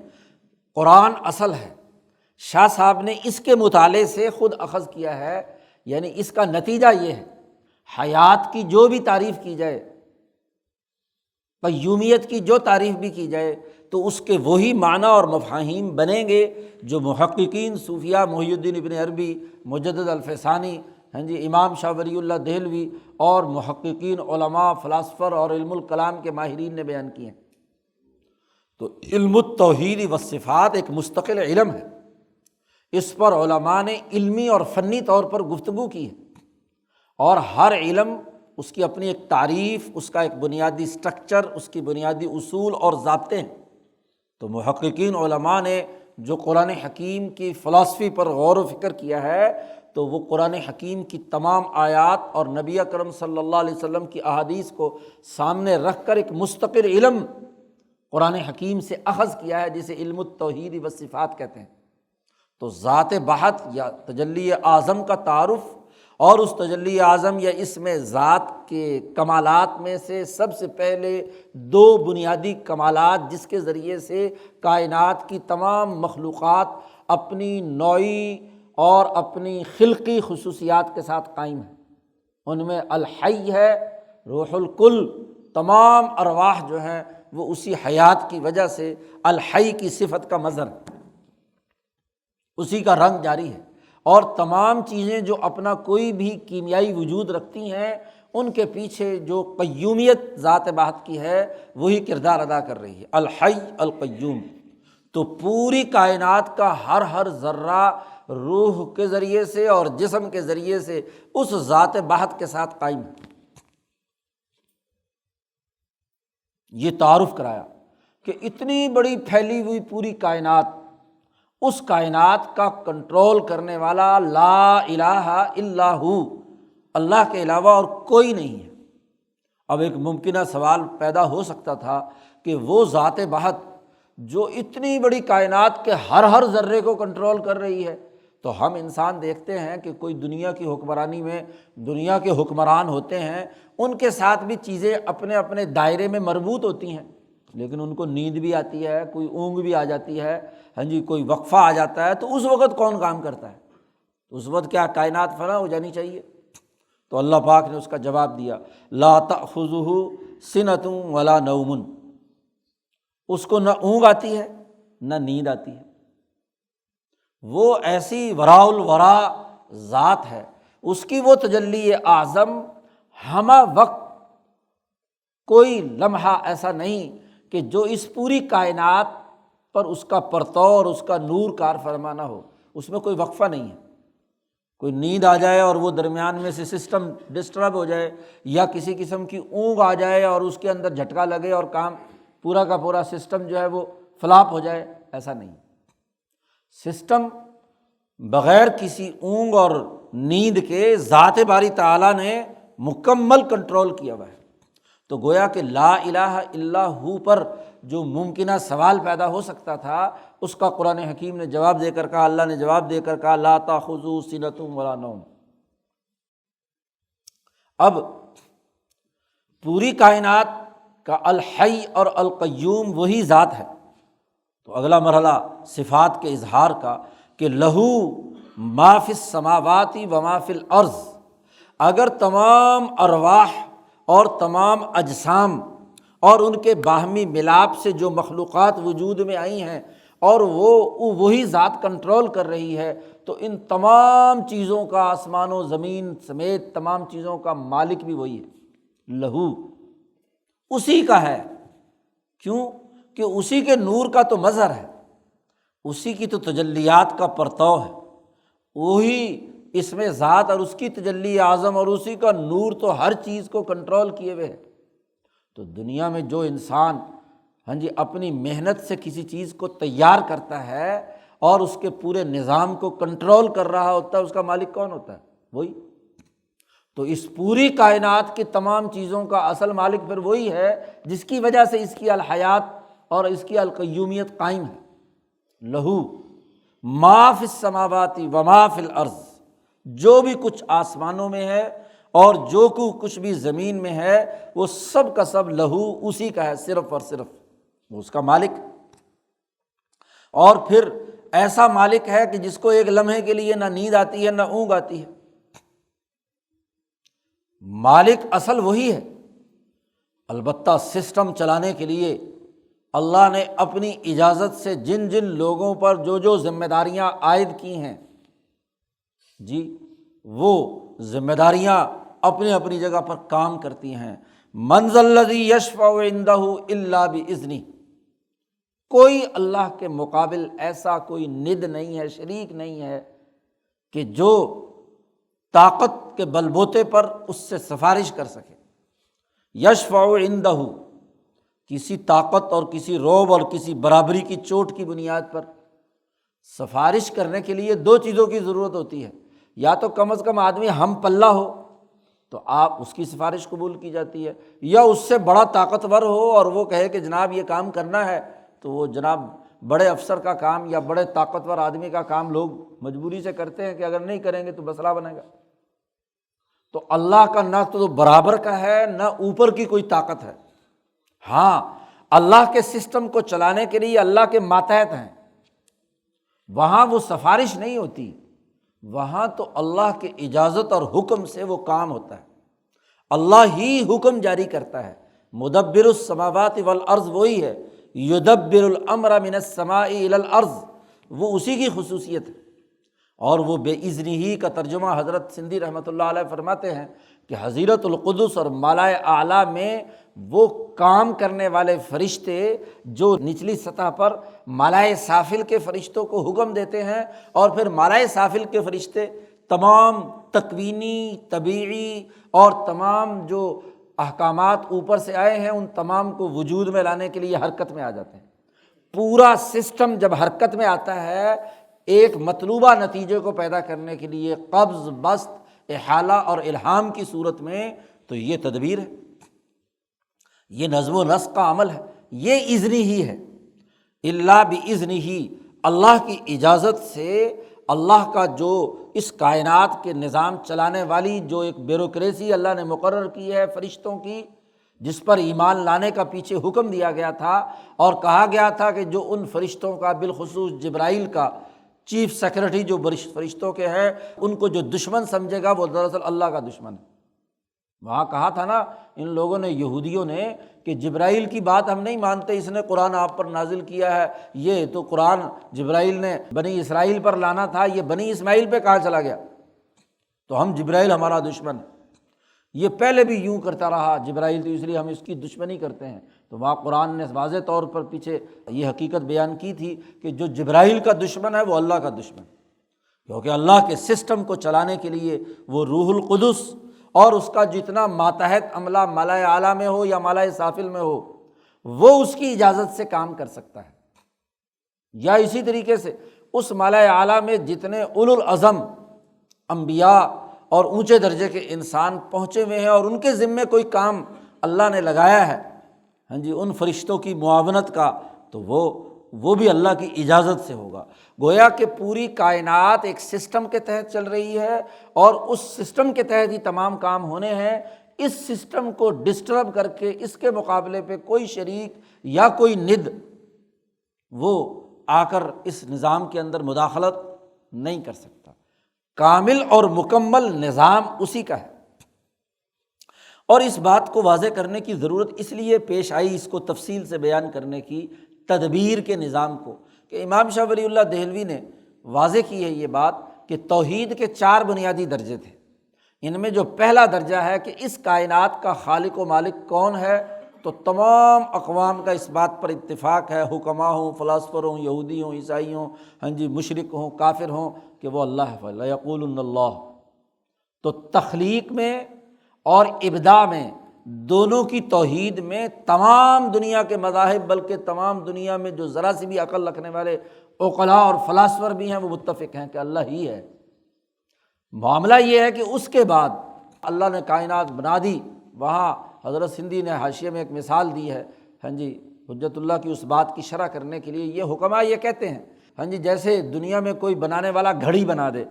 قرآن اصل ہے، شاہ صاحب نے اس کے مطالعے سے خود اخذ کیا ہے۔ یعنی اس کا نتیجہ یہ ہے، حیات کی جو بھی تعریف کی جائے، قیومیت کی جو تعریف بھی کی جائے، تو اس کے وہی معنی اور مفاہیم بنیں گے جو محققین صوفیاء محی الدین ابن عربی، مجدد الفسانی، امام شاہ ولی اللہ دہلوی اور محققین، علماء، فلاسفر اور علم الکلام کے ماہرین نے بیان کیے ہیں۔ تو علم التوحید والصفات ایک مستقل علم ہے، اس پر علماء نے علمی اور فنی طور پر گفتگو کی ہے، اور ہر علم اس کی اپنی ایک تعریف، اس کا ایک بنیادی سٹرکچر، اس کی بنیادی اصول اور ضابطے ہیں۔ تو محققین علماء نے جو قرآن حکیم کی فلسفی پر غور و فکر کیا ہے، تو وہ قرآن حکیم کی تمام آیات اور نبی اکرم صلی اللہ علیہ وسلم کی احادیث کو سامنے رکھ کر ایک مستقل علم قرآن حکیم سے اخذ کیا ہے، جسے علم التوحید والصفات کہتے ہیں۔ تو ذات بحت یا تجلی اعظم کا تعارف، اور اس تجلی اعظم یا اس میں ذات کے کمالات میں سے سب سے پہلے دو بنیادی کمالات جس کے ذریعے سے کائنات کی تمام مخلوقات اپنی نوعی اور اپنی خلقی خصوصیات کے ساتھ قائم ہیں، ان میں الحی ہے، روح الکل، تمام ارواح جو ہیں وہ اسی حیات کی وجہ سے الحی کی صفت کا مظہر، اسی کا رنگ جاری ہے، اور تمام چیزیں جو اپنا کوئی بھی کیمیائی وجود رکھتی ہیں ان کے پیچھے جو قیومیت ذات بحت کی ہے وہی کردار ادا کر رہی ہے، الحی القیوم۔ تو پوری کائنات کا ہر ذرہ روح کے ذریعے سے اور جسم کے ذریعے سے اس ذات بحت کے ساتھ قائم ہے۔ یہ تعارف کرایا کہ اتنی بڑی پھیلی ہوئی پوری کائنات، اس کائنات کا کنٹرول کرنے والا لا الہ الا ہو، اللہ کے علاوہ اور کوئی نہیں ہے۔ اب ایک ممکنہ سوال پیدا ہو سکتا تھا کہ وہ ذات بحت جو اتنی بڑی کائنات کے ہر ذرے کو کنٹرول کر رہی ہے، تو ہم انسان دیکھتے ہیں کہ کوئی دنیا کی حکمرانی میں دنیا کے حکمران ہوتے ہیں، ان کے ساتھ بھی چیزیں اپنے اپنے دائرے میں مربوط ہوتی ہیں، لیکن ان کو نیند بھی آتی ہے، کوئی اونگ بھی آ جاتی ہے، ہاں جی، کوئی وقفہ آ جاتا ہے، تو اس وقت کون کام کرتا ہے؟ اس وقت کیا کائنات فنا ہو جانی چاہیے؟ تو اللہ پاک نے اس کا جواب دیا، لا تأخذہ سنۃ ولا نوم، اس کو نہ اونگ آتی ہے نہ نیند آتی ہے، وہ ایسی وراء الورا ذات ہے، اس کی وہ تجلی اعظم ہمہ وقت کوئی لمحہ ایسا نہیں کہ جو اس پوری کائنات پر اس کا پرتو اور اس کا نور کار فرما نہ ہو، اس میں کوئی وقفہ نہیں ہے۔ کوئی نیند آ جائے اور وہ درمیان میں سے سسٹم ڈسٹرب ہو جائے، یا کسی قسم کی اونگ آ جائے اور اس کے اندر جھٹکا لگے اور کام پورا کا پورا سسٹم جو ہے وہ فلاپ ہو جائے، ایسا نہیں۔ سسٹم بغیر کسی اونگ اور نیند کے ذات باری تعالیٰ نے مکمل کنٹرول کیا ہوا ہے۔ تو گویا کہ لا الہ الا ہو پر جو ممکنہ سوال پیدا ہو سکتا تھا، اس کا قرآن حکیم نے جواب دے کر کہا، اللہ نے جواب دے کر کہا، لا تأخذہ سنۃ ولا نوم۔ اب پوری کائنات کا الحی اور القیوم وہی ذات ہے، تو اگلا مرحلہ صفات کے اظہار کا کہ لہو ما فی السماوات و ما فی الارض، اگر تمام ارواح اور تمام اجسام اور ان کے باہمی ملاپ سے جو مخلوقات وجود میں آئی ہیں اور وہی ذات کنٹرول کر رہی ہے، تو ان تمام چیزوں کا، آسمان و زمین سمیت تمام چیزوں کا مالک بھی وہی ہے، لہو، اسی کا ہے۔ کیوں؟ کہ اسی کے نور کا تو مظہر ہے، اسی کی تو تجلیات کا پرتو ہے، وہی اس میں ذات اور اس کی تجلی اعظم اور اسی کا نور تو ہر چیز کو کنٹرول کیے ہوئے ہے۔ تو دنیا میں جو انسان ہاں جی اپنی محنت سے کسی چیز کو تیار کرتا ہے اور اس کے پورے نظام کو کنٹرول کر رہا ہوتا ہے، اس کا مالک کون ہوتا ہے؟ وہی۔ تو اس پوری کائنات کی تمام چیزوں کا اصل مالک پھر وہی ہے، جس کی وجہ سے اس کی الحیات اور اس کی القیومیت قائم ہے۔ لہو ما فی السماوات و ما فی الارض، جو بھی کچھ آسمانوں میں ہے اور جو کچھ بھی زمین میں ہے، وہ سب کا سب لہو، اسی کا ہے، صرف اور صرف وہ اس کا مالک۔ اور پھر ایسا مالک ہے کہ جس کو ایک لمحے کے لیے نہ نیند آتی ہے نہ اونگ آتی ہے۔ مالک اصل وہی ہے، البتہ سسٹم چلانے کے لیے اللہ نے اپنی اجازت سے جن جن لوگوں پر جو ذمہ داریاں عائد کی ہیں، جی وہ ذمہ داریاں اپنی اپنی جگہ پر کام کرتی ہیں۔ من ذا الذی یشفع عندہ الا باذنہ، کوئی اللہ کے مقابل ایسا کوئی ند نہیں ہے، شریک نہیں ہے کہ جو طاقت کے بل بوتے پر اس سے سفارش کر سکے۔ یشفع عندہ، کسی طاقت اور کسی روب اور کسی برابری کی چوٹ کی بنیاد پر سفارش کرنے کے لیے دو چیزوں کی ضرورت ہوتی ہے، یا تو کم از کم آدمی ہم پلہ ہو تو آپ اس کی سفارش قبول کی جاتی ہے، یا اس سے بڑا طاقتور ہو اور وہ کہے کہ جناب یہ کام کرنا ہے، تو وہ جناب بڑے افسر کا کام یا بڑے طاقتور آدمی کا کام لوگ مجبوری سے کرتے ہیں کہ اگر نہیں کریں گے تو مسئلہ بنے گا۔ تو اللہ کا نہ تو برابر کا ہے نہ اوپر کی کوئی طاقت ہے۔ ہاں، اللہ کے سسٹم کو چلانے کے لیے اللہ کے ماتحت ہیں، وہاں وہ سفارش نہیں ہوتی، وہاں تو اللہ کے اجازت اور حکم سے وہ کام ہوتا ہے، اللہ ہی حکم جاری کرتا ہے۔ مدبر السماوات والارض وہی ہے، یدبر الامر من السماء الی الارض، وہ اسی کی خصوصیت ہے۔ اور وہ بے اذنہ ہی کا ترجمہ حضرت سندھی رحمۃ اللہ علیہ فرماتے ہیں کہ حضیرت القدس اور ملائے اعلیٰ میں وہ کام کرنے والے فرشتے جو نچلی سطح پر ملائے سافل کے فرشتوں کو حکم دیتے ہیں، اور پھر ملائے سافل کے فرشتے تمام تکوینی، طبیعی اور تمام جو احکامات اوپر سے آئے ہیں ان تمام کو وجود میں لانے کے لیے حرکت میں آ جاتے ہیں۔ پورا سسٹم جب حرکت میں آتا ہے ایک مطلوبہ نتیجے کو پیدا کرنے کے لیے، قبض، بسط، احالہ اور الہام کی صورت میں، تو یہ تدبیر ہے، یہ نظم و نسق کا عمل ہے، یہ اذنی ہی ہے۔ الا باذنہ، اللہ کی اجازت سے اللہ کا جو اس کائنات کے نظام چلانے والی جو ایک بیوروکریسی اللہ نے مقرر کی ہے فرشتوں کی، جس پر ایمان لانے کا پیچھے حکم دیا گیا تھا، اور کہا گیا تھا کہ جو ان فرشتوں کا بالخصوص جبرائیل کا چیف سیکرٹری جو فرشتوں کے ہیں، ان کو جو دشمن سمجھے گا وہ دراصل اللہ کا دشمن ہے۔ وہاں کہا تھا نا ان لوگوں نے، یہودیوں نے، کہ جبرائیل کی بات ہم نہیں مانتے، اس نے قرآن آپ پر نازل کیا ہے، یہ تو قرآن جبرائیل نے بنی اسرائیل پر لانا تھا، یہ بنی اسماعیل پہ کہاں چلا گیا؟ تو ہم جبرائیل ہمارا دشمن ہے۔ یہ پہلے بھی یوں کرتا رہا جبرائیل، تو اس لیے ہم اس کی دشمنی کرتے ہیں۔ تو وہاں قرآن نے واضح طور پر پیچھے یہ حقیقت بیان کی تھی کہ جو جبرائیل کا دشمن ہے وہ اللہ کا دشمن، کیونکہ اللہ کے سسٹم کو چلانے کے لیے وہ روح القدس اور اس کا جتنا ماتحت عملہ ملائے اعلیٰ میں ہو یا ملائے سافل میں ہو، وہ اس کی اجازت سے کام کر سکتا ہے۔ یا اسی طریقے سے اس ملائے اعلیٰ میں جتنے اولو العزم انبیاء اور اونچے درجے کے انسان پہنچے ہوئے ہیں اور ان کے ذمے کوئی کام اللہ نے لگایا ہے، ہاں جی، ان فرشتوں کی معاونت کا، تو وہ بھی اللہ کی اجازت سے ہوگا۔ گویا کہ پوری کائنات ایک سسٹم کے تحت چل رہی ہے، اور اس سسٹم کے تحت ہی تمام کام ہونے ہیں۔ اس سسٹم کو ڈسٹرب کر کے اس کے مقابلے پہ کوئی شریک یا کوئی ند وہ آ کر اس نظام کے اندر مداخلت نہیں کر سکتا۔ کامل اور مکمل نظام اسی کا ہے۔ اور اس بات کو واضح کرنے کی ضرورت اس لیے پیش آئی، اس کو تفصیل سے بیان کرنے کی، تدبیر کے نظام کو، کہ امام شاہ ولی اللہ دہلوی نے واضح کی ہے یہ بات کہ توحید کے 4 بنیادی درجے تھے۔ ان میں جو پہلا درجہ ہے کہ اس کائنات کا خالق و مالک کون ہے، تو تمام اقوام کا اس بات پر اتفاق ہے، حکماء ہوں، فلاسفر ہوں، یہودی ہوں، عیسائی ہوں، ہاں جی، مشرک ہوں، کافر ہوں، کہ وہ اللہ ہے، لَيَقُولُنَّ اللَّهُ۔ تو تخلیق میں اور ابداع میں، دونوں کی توحید میں تمام دنیا کے مذاہب، بلکہ تمام دنیا میں جو ذرا سی بھی عقل رکھنے والے عقلاء اور فلاسفر بھی ہیں، وہ متفق ہیں کہ اللہ ہی ہے۔ معاملہ یہ ہے کہ اس کے بعد اللہ نے کائنات بنا دی۔ وہاں حضرت سندھی نے حاشیے میں ایک مثال دی ہے، ہاں جی، حجت اللہ کی اس بات کی شرح کرنے کے لیے، یہ حکماء یہ کہتے ہیں، ہاں جی، جیسے دنیا میں کوئی بنانے والا گھڑی بنا دے،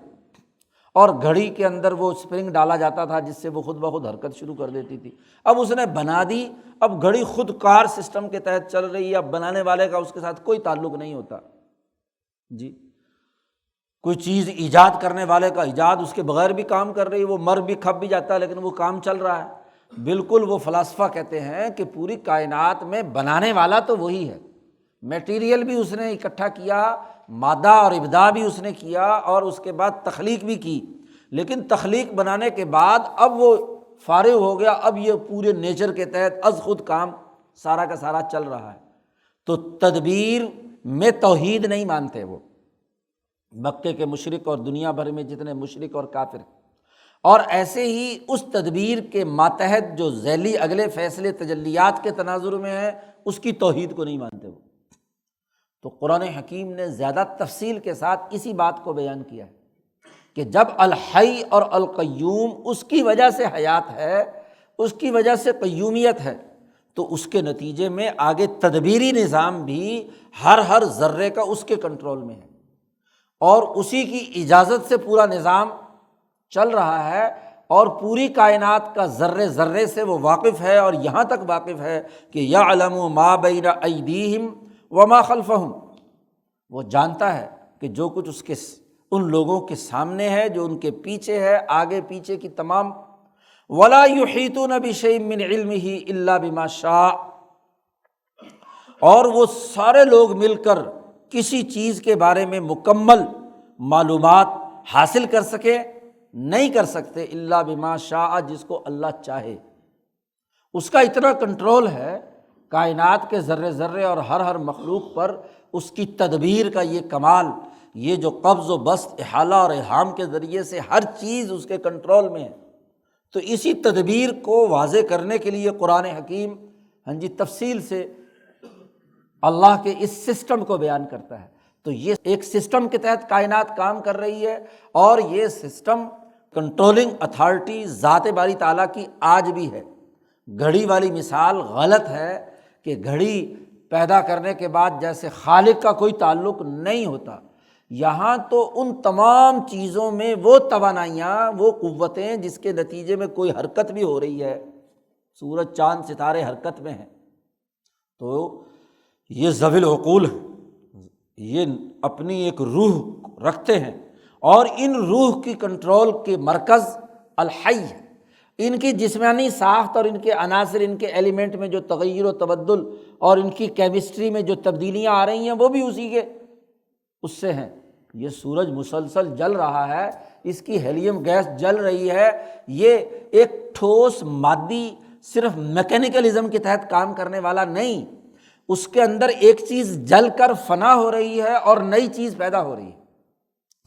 اور گھڑی کے اندر وہ اسپرنگ ڈالا جاتا تھا جس سے وہ خود بخود حرکت شروع کر دیتی تھی۔ اب اس نے بنا دی، اب گھڑی خود کار سسٹم کے تحت چل رہی ہے، اب بنانے والے کا اس کے ساتھ کوئی تعلق نہیں ہوتا۔ جی، کوئی چیز ایجاد کرنے والے کا ایجاد اس کے بغیر بھی کام کر رہی ہے، وہ مر بھی کھپ بھی جاتا ہے لیکن وہ کام چل رہا ہے۔ بالکل وہ فلاسفہ کہتے ہیں کہ پوری کائنات میں بنانے والا تو وہی ہے، میٹیریل بھی اس نے اکٹھا کیا، مادہ اور ابداع بھی اس نے کیا، اور اس کے بعد تخلیق بھی کی، لیکن تخلیق بنانے کے بعد اب وہ فارغ ہو گیا، اب یہ پورے نیچر کے تحت از خود کام سارا کا سارا چل رہا ہے۔ تو تدبیر میں توحید نہیں مانتے وہ، مکے کے مشرک اور دنیا بھر میں جتنے مشرک اور کافر، اور ایسے ہی اس تدبیر کے ماتحت جو ذیلی اگلے فیصلے تجلیات کے تناظر میں ہیں، اس کی توحید کو نہیں مانتے وہ۔ تو قرآن حکیم نے زیادہ تفصیل کے ساتھ اسی بات کو بیان کیا ہے کہ جب الحی اور القیوم اس کی وجہ سے حیات ہے، اس کی وجہ سے قیومیت ہے، تو اس کے نتیجے میں آگے تدبیری نظام بھی ہر ذرے کا اس کے کنٹرول میں ہے، اور اسی کی اجازت سے پورا نظام چل رہا ہے، اور پوری کائنات کا ذرے ذرے سے وہ واقف ہے، اور یہاں تک واقف ہے کہ یعلم ما بین ایدیہم وما خلفہم، وہ جانتا ہے کہ جو کچھ اس کے ان لوگوں کے سامنے ہے، جو ان کے پیچھے ہے، آگے پیچھے کی تمام، ولا یحیطون بشیء من علمہ الا بما شاء، اور وہ سارے لوگ مل کر کسی چیز کے بارے میں مکمل معلومات حاصل کر سکے نہیں کر سکتے، الا بما شاء، جس کو اللہ چاہے۔ اس کا اتنا کنٹرول ہے کائنات کے ذرے ذرے اور ہر مخلوق پر، اس کی تدبیر کا یہ کمال، یہ جو قبض و بسط، احالہ اور احام کے ذریعے سے ہر چیز اس کے کنٹرول میں ہے۔ تو اسی تدبیر کو واضح کرنے کے لیے قرآن حکیم تفصیل سے اللہ کے اس سسٹم کو بیان کرتا ہے۔ تو یہ ایک سسٹم کے تحت کائنات کام کر رہی ہے، اور یہ سسٹم کنٹرولنگ اتھارٹی ذات باری تعالیٰ کی آج بھی ہے۔ گھڑی والی مثال غلط ہے کہ گھڑی پیدا کرنے کے بعد جیسے خالق کا کوئی تعلق نہیں ہوتا، یہاں تو ان تمام چیزوں میں وہ توانائیاں، وہ قوتیں جس کے نتیجے میں کوئی حرکت بھی ہو رہی ہے، سورج چاند ستارے حرکت میں ہیں، تو یہ ذوی العقول ہیں، یہ اپنی ایک روح رکھتے ہیں، اور ان روح کی کنٹرول کے مرکز الحی ہے۔ ان کی جسمانی ساخت اور ان کے عناصر، ان کے ایلیمنٹ میں جو تغیر و تبدل اور ان کی کیمسٹری میں جو تبدیلیاں آ رہی ہیں، وہ بھی اسی کے اس سے ہیں۔ یہ سورج مسلسل جل رہا ہے، اس کی ہیلیم گیس جل رہی ہے، یہ ایک ٹھوس مادی صرف میکینیکلزم کے تحت کام کرنے والا نہیں، اس کے اندر ایک چیز جل کر فنا ہو رہی ہے اور نئی چیز پیدا ہو رہی ہے۔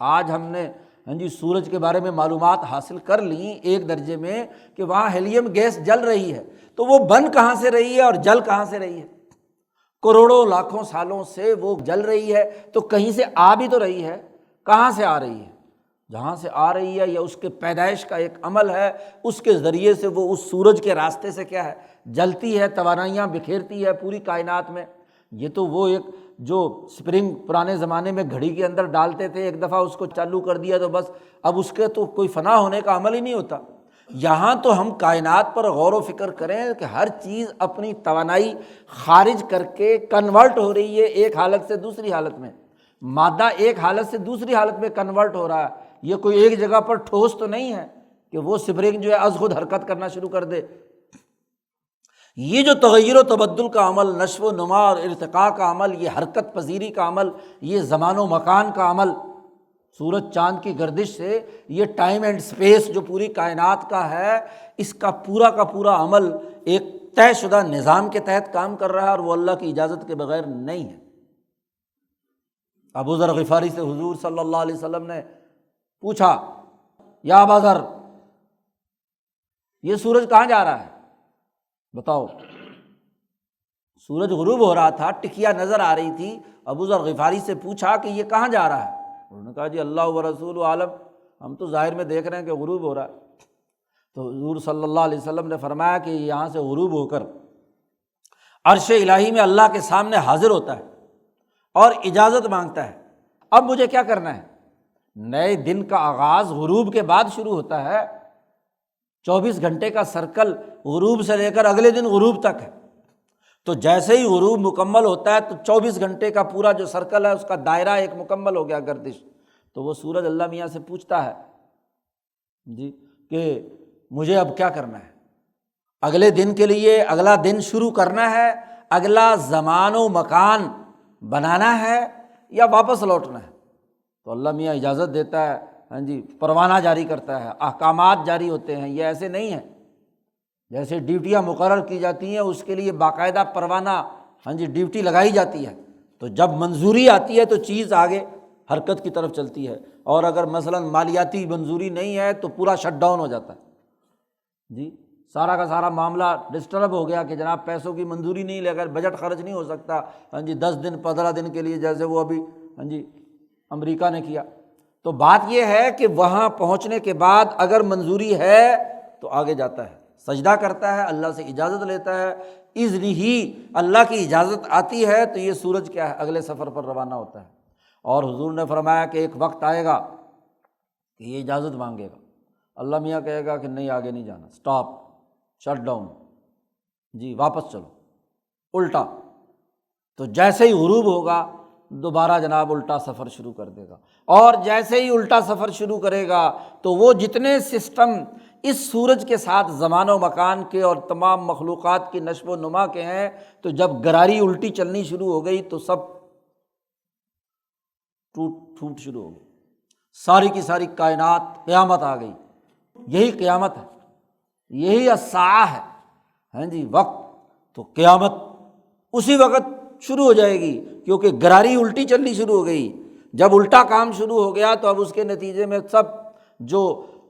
آج ہم نے سورج کے بارے میں معلومات حاصل کر لیں ایک درجے میں کہ وہاں ہیلیم گیس جل رہی ہے، تو وہ بن کہاں سے رہی ہے اور جل کہاں سے رہی ہے؟ کروڑوں لاکھوں سالوں سے وہ جل رہی ہے، تو کہیں سے آ بھی تو رہی ہے، کہاں سے آ رہی ہے؟ جہاں سے آ رہی ہے یا اس کے پیدائش کا ایک عمل ہے، اس کے ذریعے سے وہ اس سورج کے راستے سے کیا ہے، جلتی ہے، توانائیاں بکھیرتی ہے پوری کائنات میں۔ یہ تو وہ ایک جو سپرنگ پرانے زمانے میں گھڑی کے اندر ڈالتے تھے، ایک دفعہ اس کو چالو کر دیا تو بس اب اس کے تو کوئی فنا ہونے کا عمل ہی نہیں ہوتا۔ یہاں تو ہم کائنات پر غور و فکر کریں کہ ہر چیز اپنی توانائی خارج کر کے کنورٹ ہو رہی ہے ایک حالت سے دوسری حالت میں، مادہ ایک حالت سے دوسری حالت میں کنورٹ ہو رہا ہے۔ یہ کوئی ایک جگہ پر ٹھوس تو نہیں ہے کہ وہ سپرنگ جو ہے از خود حرکت کرنا شروع کر دے۔ یہ جو تغیر و تبدل کا عمل، نشو و نما اور ارتقاء کا عمل، یہ حرکت پذیری کا عمل، یہ زمان و مکان کا عمل، سورج چاند کی گردش سے یہ ٹائم اینڈ سپیس جو پوری کائنات کا ہے، اس کا پورا عمل ایک طے شدہ نظام کے تحت کام کر رہا ہے، اور وہ اللہ کی اجازت کے بغیر نہیں ہے۔ ابو ذر غفاری سے حضور صلی اللہ علیہ وسلم نے پوچھا، یا ابا ذر، یہ سورج کہاں جا رہا ہے؟ بتاؤ۔ سورج غروب ہو رہا تھا، ٹکیا نظر آ رہی تھی، ابو ذر غفاری سے پوچھا کہ یہ کہاں جا رہا ہے؟ انہوں نے کہا جی اللہ و رسول عالم، ہم تو ظاہر میں دیکھ رہے ہیں کہ غروب ہو رہا ہے۔ تو حضور صلی اللہ علیہ وسلم نے فرمایا کہ یہاں سے غروب ہو کر عرش الہی میں اللہ کے سامنے حاضر ہوتا ہے اور اجازت مانگتا ہے۔ اب مجھے کیا کرنا ہے؟ نئے دن کا آغاز غروب کے بعد شروع ہوتا ہے، 24 گھنٹے کا سرکل غروب سے لے کر اگلے دن غروب تک ہے۔ تو جیسے ہی غروب مکمل ہوتا ہے تو 24 گھنٹے کا پورا جو سرکل ہے اس کا دائرہ ایک مکمل ہو گیا، گردش۔ تو وہ سورج اللہ میاں سے پوچھتا ہے جی کہ مجھے اب کیا کرنا ہے؟ اگلے دن کے لیے اگلا دن شروع کرنا ہے، اگلا زمان و مکان بنانا ہے، یا واپس لوٹنا ہے؟ تو اللہ میاں اجازت دیتا ہے، پروانہ جاری کرتا ہے، احکامات جاری ہوتے ہیں۔ یہ ایسے نہیں ہے جیسے ڈیوٹیاں مقرر کی جاتی ہیں، اس کے لیے باقاعدہ پروانہ ڈیوٹی لگائی جاتی ہے، تو جب منظوری آتی ہے تو چیز آگے حرکت کی طرف چلتی ہے، اور اگر مثلاً مالیاتی منظوری نہیں ہے تو پورا شٹ ڈاؤن ہو جاتا ہے۔ سارا کا سارا معاملہ ڈسٹرب ہو گیا کہ جناب پیسوں کی منظوری نہیں لے کر بجٹ خرچ نہیں ہو سکتا، 10 دن 15 دن کے لیے، جیسے وہ ابھی امریکہ نے کیا۔ تو بات یہ ہے کہ وہاں پہنچنے کے بعد اگر منظوری ہے تو آگے جاتا ہے، سجدہ کرتا ہے، اللہ سے اجازت لیتا ہے، اذن ہی اللہ کی اجازت آتی ہے تو یہ سورج کیا ہے اگلے سفر پر روانہ ہوتا ہے۔ اور حضور نے فرمایا کہ ایک وقت آئے گا کہ یہ اجازت مانگے گا، اللہ میاں کہے گا کہ نہیں آگے نہیں جانا، سٹاپ، شٹ ڈاؤن، جی واپس چلو، الٹا۔ تو جیسے ہی غروب ہوگا دوبارہ جناب الٹا سفر شروع کر دے گا، اور جیسے ہی الٹا سفر شروع کرے گا تو وہ جتنے سسٹم اس سورج کے ساتھ زمان و مکان کے اور تمام مخلوقات کی نشو و نما کے ہیں، تو جب گراری الٹی چلنی شروع ہو گئی تو سب ٹوٹ شروع ہو گئی، ساری کی ساری کائنات، قیامت آ گئی۔ یہی قیامت ہے، یہی الساعہ ہے، ہاں جی وقت۔ تو قیامت اسی وقت شروع ہو جائے گی، کیونکہ گراری الٹی چلنی شروع ہو گئی۔ جب الٹا کام شروع ہو گیا تو اب اس کے نتیجے میں سب جو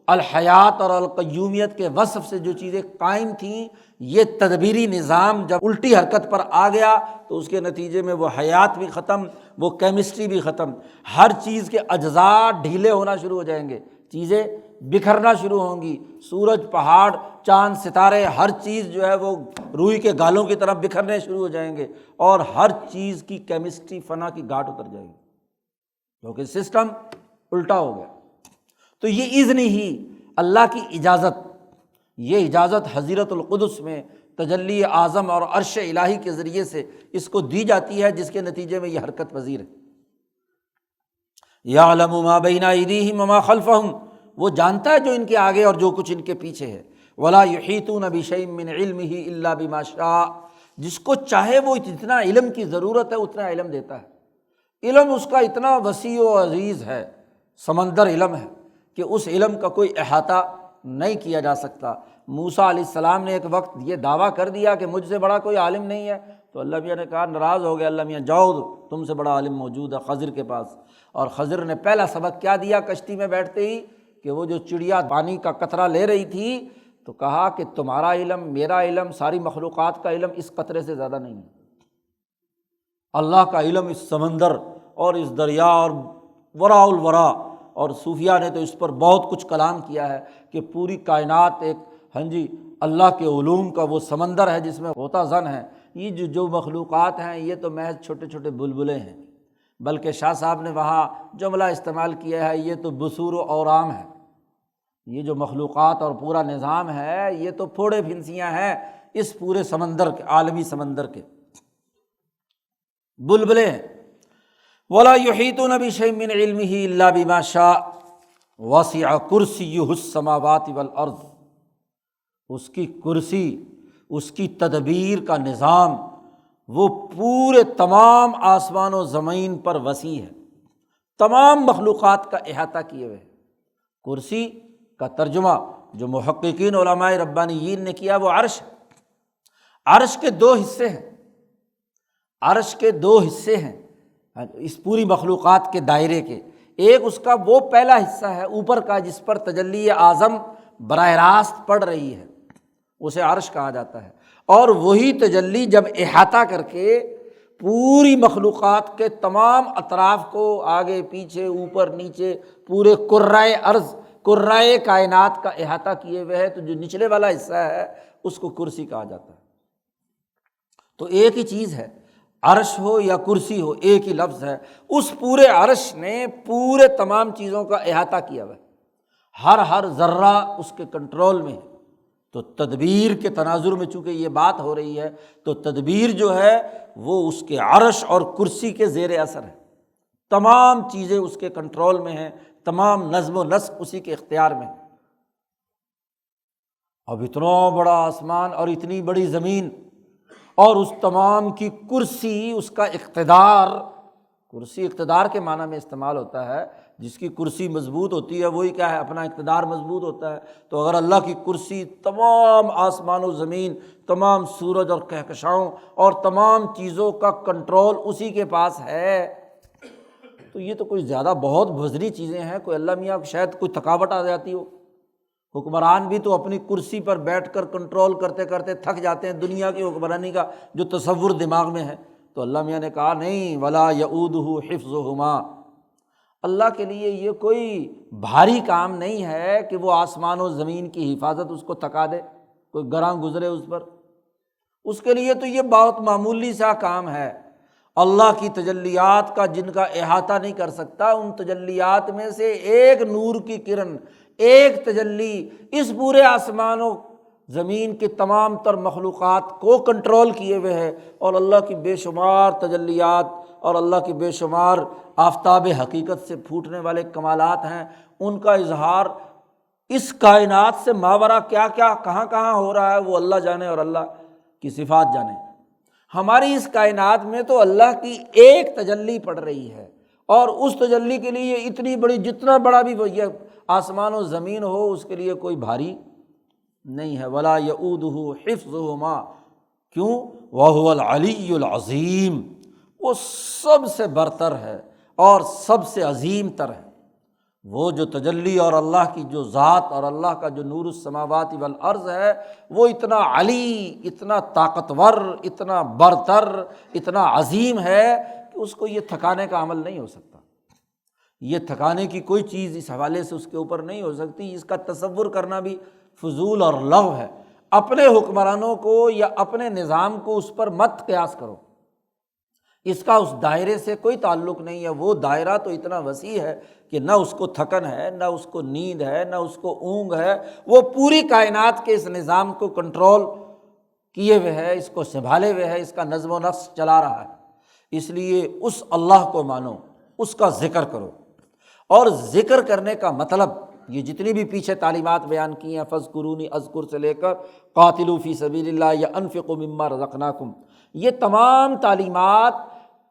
الحیات اور القیومیت کے وصف سے جو چیزیں قائم تھیں، یہ تدبیری نظام جب الٹی حرکت پر آ گیا تو اس کے نتیجے میں وہ حیات بھی ختم، وہ کیمسٹری بھی ختم، ہر چیز کے اجزاء ڈھیلے ہونا شروع ہو جائیں گے، چیزیں بکھرنا شروع ہوں گی، سورج، پہاڑ، چاند، ستارے، ہر چیز جو ہے وہ روئی کے گالوں کی طرف بکھرنے شروع ہو جائیں گے، اور ہر چیز کی کیمسٹری فنا کی گھاٹ اتر جائے گی، کیونکہ سسٹم الٹا ہو گیا۔ تو یہ اذن ہی اللہ کی اجازت، یہ اجازت حضرت القدس میں تجلی اعظم اور عرش الہی کے ذریعے سے اس کو دی جاتی ہے، جس کے نتیجے میں یہ حرکت پذیر ہے۔ یعلم ما بین ایدیہم وما خلفہم، وہ جانتا ہے جو ان کے آگے اور جو کچھ ان کے پیچھے ہے۔ ولا یحیطون بشیء من علمہ الا بما شاء، جس کو چاہے وہ جتنا علم کی ضرورت ہے اتنا علم دیتا ہے۔ علم اس کا اتنا وسیع و عزیز ہے، سمندر علم ہے، کہ اس علم کا کوئی احاطہ نہیں کیا جا سکتا۔ موسیٰ علیہ السلام نے ایک وقت یہ دعویٰ کر دیا کہ مجھ سے بڑا کوئی عالم نہیں ہے، تو اللہ میاں نے کہا، ناراض ہو گیا اللہ میاں، جاؤ تم سے بڑا عالم موجود ہے خضر کے پاس۔ اور خضر نے پہلا سبق کیا دیا کشتی میں بیٹھتے ہی، کہ وہ جو چڑیا پانی کا قطرہ لے رہی تھی تو کہا کہ تمہارا علم، میرا علم، ساری مخلوقات کا علم اس قطرے سے زیادہ نہیں ہے۔ اللہ کا علم اس سمندر اور اس دریا اور وراء الورا، اور صوفیہ نے تو اس پر بہت کچھ کلام کیا ہے کہ پوری کائنات ایک اللہ کے علوم کا وہ سمندر ہے جس میں غوطہ زن ہے۔ یہ جو مخلوقات ہیں یہ تو محض چھوٹے چھوٹے بلبلے ہیں، بلکہ شاہ صاحب نے وہاں جملہ استعمال کیا ہے، یہ تو بثور و اورام ہے، یہ جو مخلوقات اور پورا نظام ہے یہ تو پھوڑے پھنسیاں ہیں اس پورے سمندر کے، عالمی سمندر کے بلبلے ہیں۔ ولا یحیطون بشیء من علمہ الا بما شاء وسع کرسیہ السماوات والارض، اس کی کرسی، اس کی تدبیر کا نظام وہ پورے تمام آسمان و زمین پر وسیع ہے، تمام مخلوقات کا احاطہ کیے ہوئے۔ کرسی کا ترجمہ جو محققین علماء ربانیین نے کیا وہ عرش ہے۔ عرش کے دو حصے ہیں، عرش کے دو حصے ہیں اس پوری مخلوقات کے دائرے کے۔ ایک اس کا وہ پہلا حصہ ہے اوپر کا جس پر تجلی اعظم براہ راست پڑ رہی ہے، اسے عرش کہا جاتا ہے۔ اور وہی تجلی جب احاطہ کر کے پوری مخلوقات کے تمام اطراف کو آگے پیچھے اوپر نیچے پورے کرۂ ارض، کرۂ کائنات کا احاطہ کیے ہوئے ہے، تو جو نچلے والا حصہ ہے اس کو کرسی کہا جاتا ہے۔ تو ایک ہی چیز ہے، عرش ہو یا کرسی ہو ایک ہی لفظ ہے۔ اس پورے عرش نے پورے تمام چیزوں کا احاطہ کیا ہوا ہے، ہر ذرہ اس کے کنٹرول میں ہے۔ تو تدبیر کے تناظر میں چونکہ یہ بات ہو رہی ہے تو تدبیر جو ہے وہ اس کے عرش اور کرسی کے زیر اثر ہے، تمام چیزیں اس کے کنٹرول میں ہیں، تمام نظم و نسق اسی کے اختیار میں۔ اب اتنا بڑا آسمان اور اتنی بڑی زمین اور اس تمام کی کرسی، اس کا اقتدار، کرسی اقتدار کے معنی میں استعمال ہوتا ہے، جس کی کرسی مضبوط ہوتی ہے وہی کیا ہے اپنا اقتدار مضبوط ہوتا ہے۔ تو اگر اللہ کی کرسی تمام آسمان و زمین، تمام سورج اور کہکشاؤں اور تمام چیزوں کا کنٹرول اسی کے پاس ہے، تو یہ تو کوئی زیادہ بہت بھزری چیزیں ہیں، کوئی اللہ میاں شاید کوئی تھکاوٹ آ جاتی ہو۔ حکمران بھی تو اپنی کرسی پر بیٹھ کر کنٹرول کرتے کرتے تھک جاتے ہیں، دنیا کی حکمرانی کا جو تصور دماغ میں ہے۔ تو اللہ میاں نے کہا نہیں، ولا یعودہ حفظہما، اللہ کے لیے یہ کوئی بھاری کام نہیں ہے کہ وہ آسمان و زمین کی حفاظت اس کو تھکا دے، کوئی گراں گزرے اس پر، اس کے لیے تو یہ بہت معمولی سا کام ہے۔ اللہ کی تجلیات کا جن کا احاطہ نہیں کر سکتا، ان تجلیات میں سے ایک نور کی کرن، ایک تجلی اس پورے آسمان و زمین کے تمام تر مخلوقات کو کنٹرول کیے ہوئے ہے، اور اللہ کی بے شمار تجلیات اور اللہ کی بے شمار آفتاب حقیقت سے پھوٹنے والے کمالات ہیں، ان کا اظہار اس کائنات سے ماورا کیا کیا کہاں کہاں ہو رہا ہے وہ اللہ جانے اور اللہ کی صفات جانے۔ ہماری اس کائنات میں تو اللہ کی ایک تجلی پڑ رہی ہے، اور اس تجلی کے لیے اتنی بڑی، جتنا بڑا بھی وہ یہ آسمان و زمین ہو، اس کے لیے کوئی بھاری نہیں ہے۔ ولا یؤودہ حفظہما، کیوں؟ وہو العلی العظیم، وہ سب سے برتر ہے اور سب سے عظیم تر ہے۔ وہ جو تجلی اور اللہ کی جو ذات اور اللہ کا جو نور السماوات والارض ہے، وہ اتنا علی، اتنا طاقتور، اتنا برتر، اتنا عظیم ہے کہ اس کو یہ تھکانے کا عمل نہیں ہو سکتا۔ یہ تھکانے کی کوئی چیز اس حوالے سے اس کے اوپر نہیں ہو سکتی، اس کا تصور کرنا بھی فضول اور لغو ہے۔ اپنے حکمرانوں کو یا اپنے نظام کو اس پر مت قیاس کرو، اس کا اس دائرے سے کوئی تعلق نہیں ہے۔ وہ دائرہ تو اتنا وسیع ہے کہ نہ اس کو تھکن ہے، نہ اس کو نیند ہے، نہ اس کو اونگ ہے، وہ پوری کائنات کے اس نظام کو کنٹرول کیے ہوئے ہے، اس کو سنبھالے ہوئے ہے، اس کا نظم و نسق چلا رہا ہے۔ اس لیے اس اللہ کو مانو، اس کا ذکر کرو، اور ذکر کرنے کا مطلب یہ جتنی بھی پیچھے تعلیمات بیان کی ہیں، فاذکرونی اذکر سے لے کر قاتلوا فی سبیل اللہ یا انفقوا مما رزقناکم، یہ تمام تعلیمات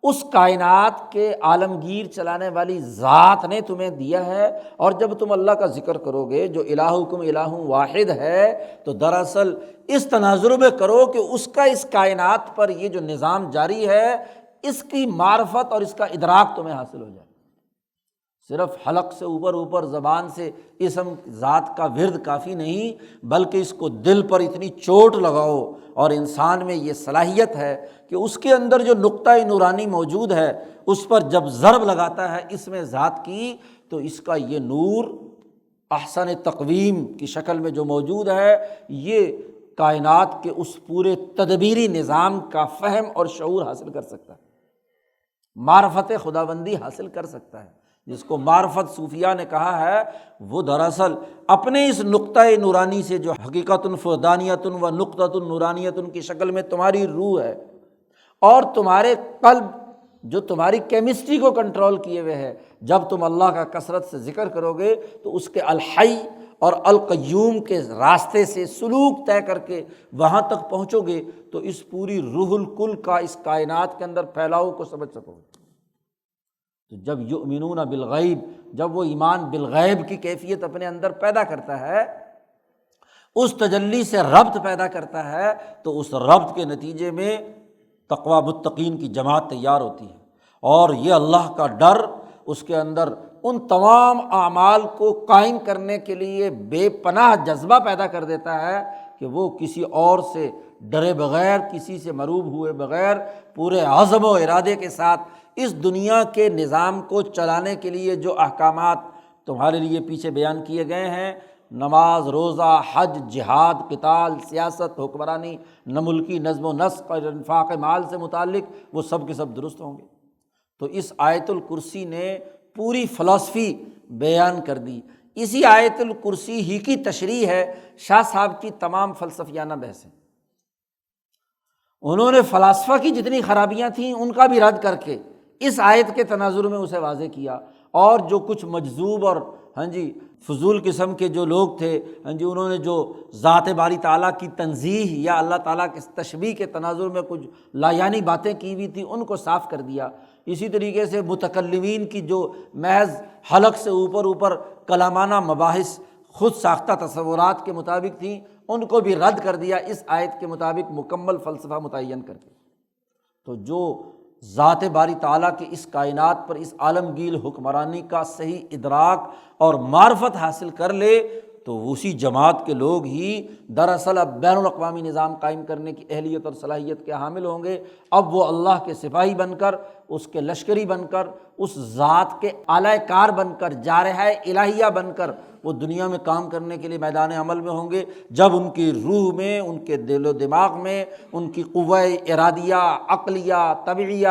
اس کائنات کے عالمگیر چلانے والی ذات نے تمہیں دیا ہے۔ اور جب تم اللہ کا ذکر کرو گے جو الہکم الہ واحد ہے، تو دراصل اس تناظر میں کرو کہ اس کا اس کائنات پر یہ جو نظام جاری ہے، اس کی معرفت اور اس کا ادراک تمہیں حاصل ہو جائے۔ صرف حلق سے اوپر زبان سے اسم ذات کا ورد کافی نہیں، بلکہ اس کو دل پر اتنی چوٹ لگاؤ، اور انسان میں یہ صلاحیت ہے کہ اس کے اندر جو نقطہ نورانی موجود ہے، اس پر جب ضرب لگاتا ہے اسم ذات کی، تو اس کا یہ نور احسن تقویم کی شکل میں جو موجود ہے، یہ کائنات کے اس پورے تدبیری نظام کا فہم اور شعور حاصل کر سکتا ہے، معرفت خداوندی حاصل کر سکتا ہے۔ جس کو معرفت صوفیہ نے کہا ہے، وہ دراصل اپنے اس نقطہ نورانی سے جو حقیقت فردانیت و نقطۃ نورانیت کی شکل میں تمہاری روح ہے، اور تمہارے قلب جو تمہاری کیمسٹری کو کنٹرول کیے ہوئے ہے، جب تم اللہ کا کثرت سے ذکر کرو گے تو اس کے الحی اور القیوم کے راستے سے سلوک طے کر کے وہاں تک پہنچو گے، تو اس پوری روح الکل کا اس کائنات کے اندر پھیلاؤ کو سمجھ سکو گے۔ تو جب یؤمنون بالغیب، جب وہ ایمان بالغیب کی کیفیت اپنے اندر پیدا کرتا ہے، اس تجلی سے ربط پیدا کرتا ہے، تو اس ربط کے نتیجے میں تقویٰ متقین کی جماعت تیار ہوتی ہے، اور یہ اللہ کا ڈر اس کے اندر ان تمام اعمال کو قائم کرنے کے لیے بے پناہ جذبہ پیدا کر دیتا ہے کہ وہ کسی اور سے ڈرے بغیر، کسی سے مروب ہوئے بغیر، پورے عزم و ارادے کے ساتھ اس دنیا کے نظام کو چلانے کے لیے جو احکامات تمہارے لیے پیچھے بیان کیے گئے ہیں، نماز، روزہ، حج، جہاد، قتال، سیاست، حکمرانی، نہ ملکی نظم و نسق اور انفاق مال سے متعلق، وہ سب کے سب درست ہوں گے۔ تو اس آیت الکرسی نے پوری فلسفی بیان کر دی۔ اسی آیت الکرسی ہی کی تشریح ہے شاہ صاحب کی تمام فلسفیانہ بحثیں۔ انہوں نے فلاسفہ کی جتنی خرابیاں تھیں ان کا بھی رد کر کے اس آیت کے تناظر میں اسے واضح کیا، اور جو کچھ مجذوب اور فضول قسم کے جو لوگ تھے، انہوں نے جو ذات باری تعالیٰ کی تنزیہ یا اللہ تعالیٰ کے تشبیہ کے تناظر میں کچھ لایعنی باتیں کی ہوئی تھیں، ان کو صاف کر دیا۔ اسی طریقے سے متکلمین کی جو محض حلق سے اوپر کلامانہ مباحث خود ساختہ تصورات کے مطابق تھیں، ان کو بھی رد کر دیا اس آیت کے مطابق مکمل فلسفہ متعین کر کے۔ تو جو ذات باری تعالیٰ کی اس کائنات پر اس عالمگیر حکمرانی کا صحیح ادراک اور معرفت حاصل کر لے، تو اسی جماعت کے لوگ ہی دراصل اب بین الاقوامی نظام قائم کرنے کی اہلیت اور صلاحیت کے حامل ہوں گے۔ اب وہ اللہ کے سپاہی بن کر، اس کے لشکری بن کر، اس ذات کے اعلی کار بن کر، جارحہ الہیہ بن کر وہ دنیا میں کام کرنے کے لیے میدان عمل میں ہوں گے۔ جب ان کی روح میں، ان کے دل و دماغ میں، ان کی قوہ ارادیہ، عقلیہ، طبعیہ،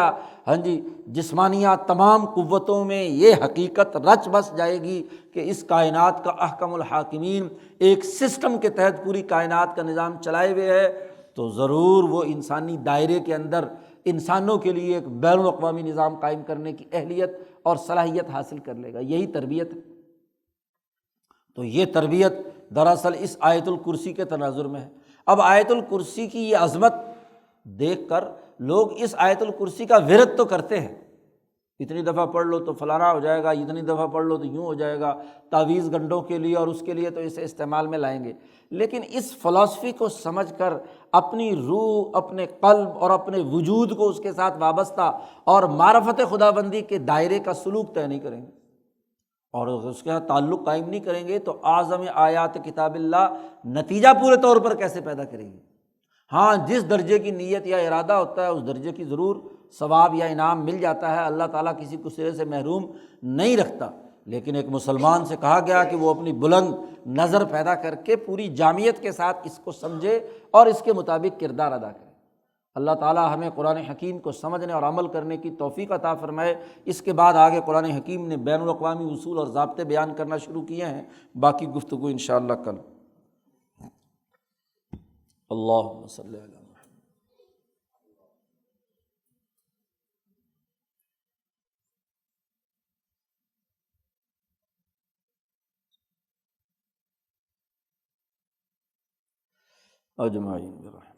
ہاں جی، جسمانیہ، تمام قوتوں میں یہ حقیقت رچ بس جائے گی کہ اس کائنات کا احکم الحاکمین ایک سسٹم کے تحت پوری کائنات کا نظام چلائے ہوئے ہے، تو ضرور وہ انسانی دائرے کے اندر انسانوں کے لیے ایک بین الاقوامی نظام قائم کرنے کی اہلیت اور صلاحیت حاصل کر لے گا۔ یہی تربیت ہے۔ تو یہ تربیت دراصل اس آیت الکرسی کے تناظر میں ہے۔ اب آیت الکرسی کی یہ عظمت دیکھ کر لوگ اس آیت الکرسی کا ورد تو کرتے ہیں، اتنی دفعہ پڑھ لو تو فلانا ہو جائے گا، اتنی دفعہ پڑھ لو تو یوں ہو جائے گا، تعویذ گنڈوں کے لیے اور اس کے لیے تو اسے استعمال میں لائیں گے۔ لیکن اس فلسفی کو سمجھ کر اپنی روح، اپنے قلب اور اپنے وجود کو اس کے ساتھ وابستہ اور معرفت خداوندی کے دائرے کا سلوک طے نہیں کریں گے اور اس کے ساتھ تعلق قائم نہیں کریں گے تو اعظم آیات کتاب اللہ نتیجہ پورے طور پر کیسے پیدا کرے گی؟ ہاں، جس درجے کی نیت یا ارادہ ہوتا ہے اس درجے کی ضرور ثواب یا انعام مل جاتا ہے، اللہ تعالیٰ کسی کو سرے سے محروم نہیں رکھتا، لیکن ایک مسلمان سے کہا گیا کہ وہ اپنی بلند نظر پیدا کر کے پوری جامعیت کے ساتھ اس کو سمجھے اور اس کے مطابق کردار ادا کرے۔ اللہ تعالیٰ ہمیں قرآن حکیم کو سمجھنے اور عمل کرنے کی توفیق عطا فرمائے۔ اس کے بعد آگے قرآن حکیم نے بین الاقوامی اصول اور ضابطے بیان کرنا شروع کیے ہیں، باقی گفتگو انشاءاللہ کل۔ اللہم صلی علی محمد۔ اجمعین برحمتک۔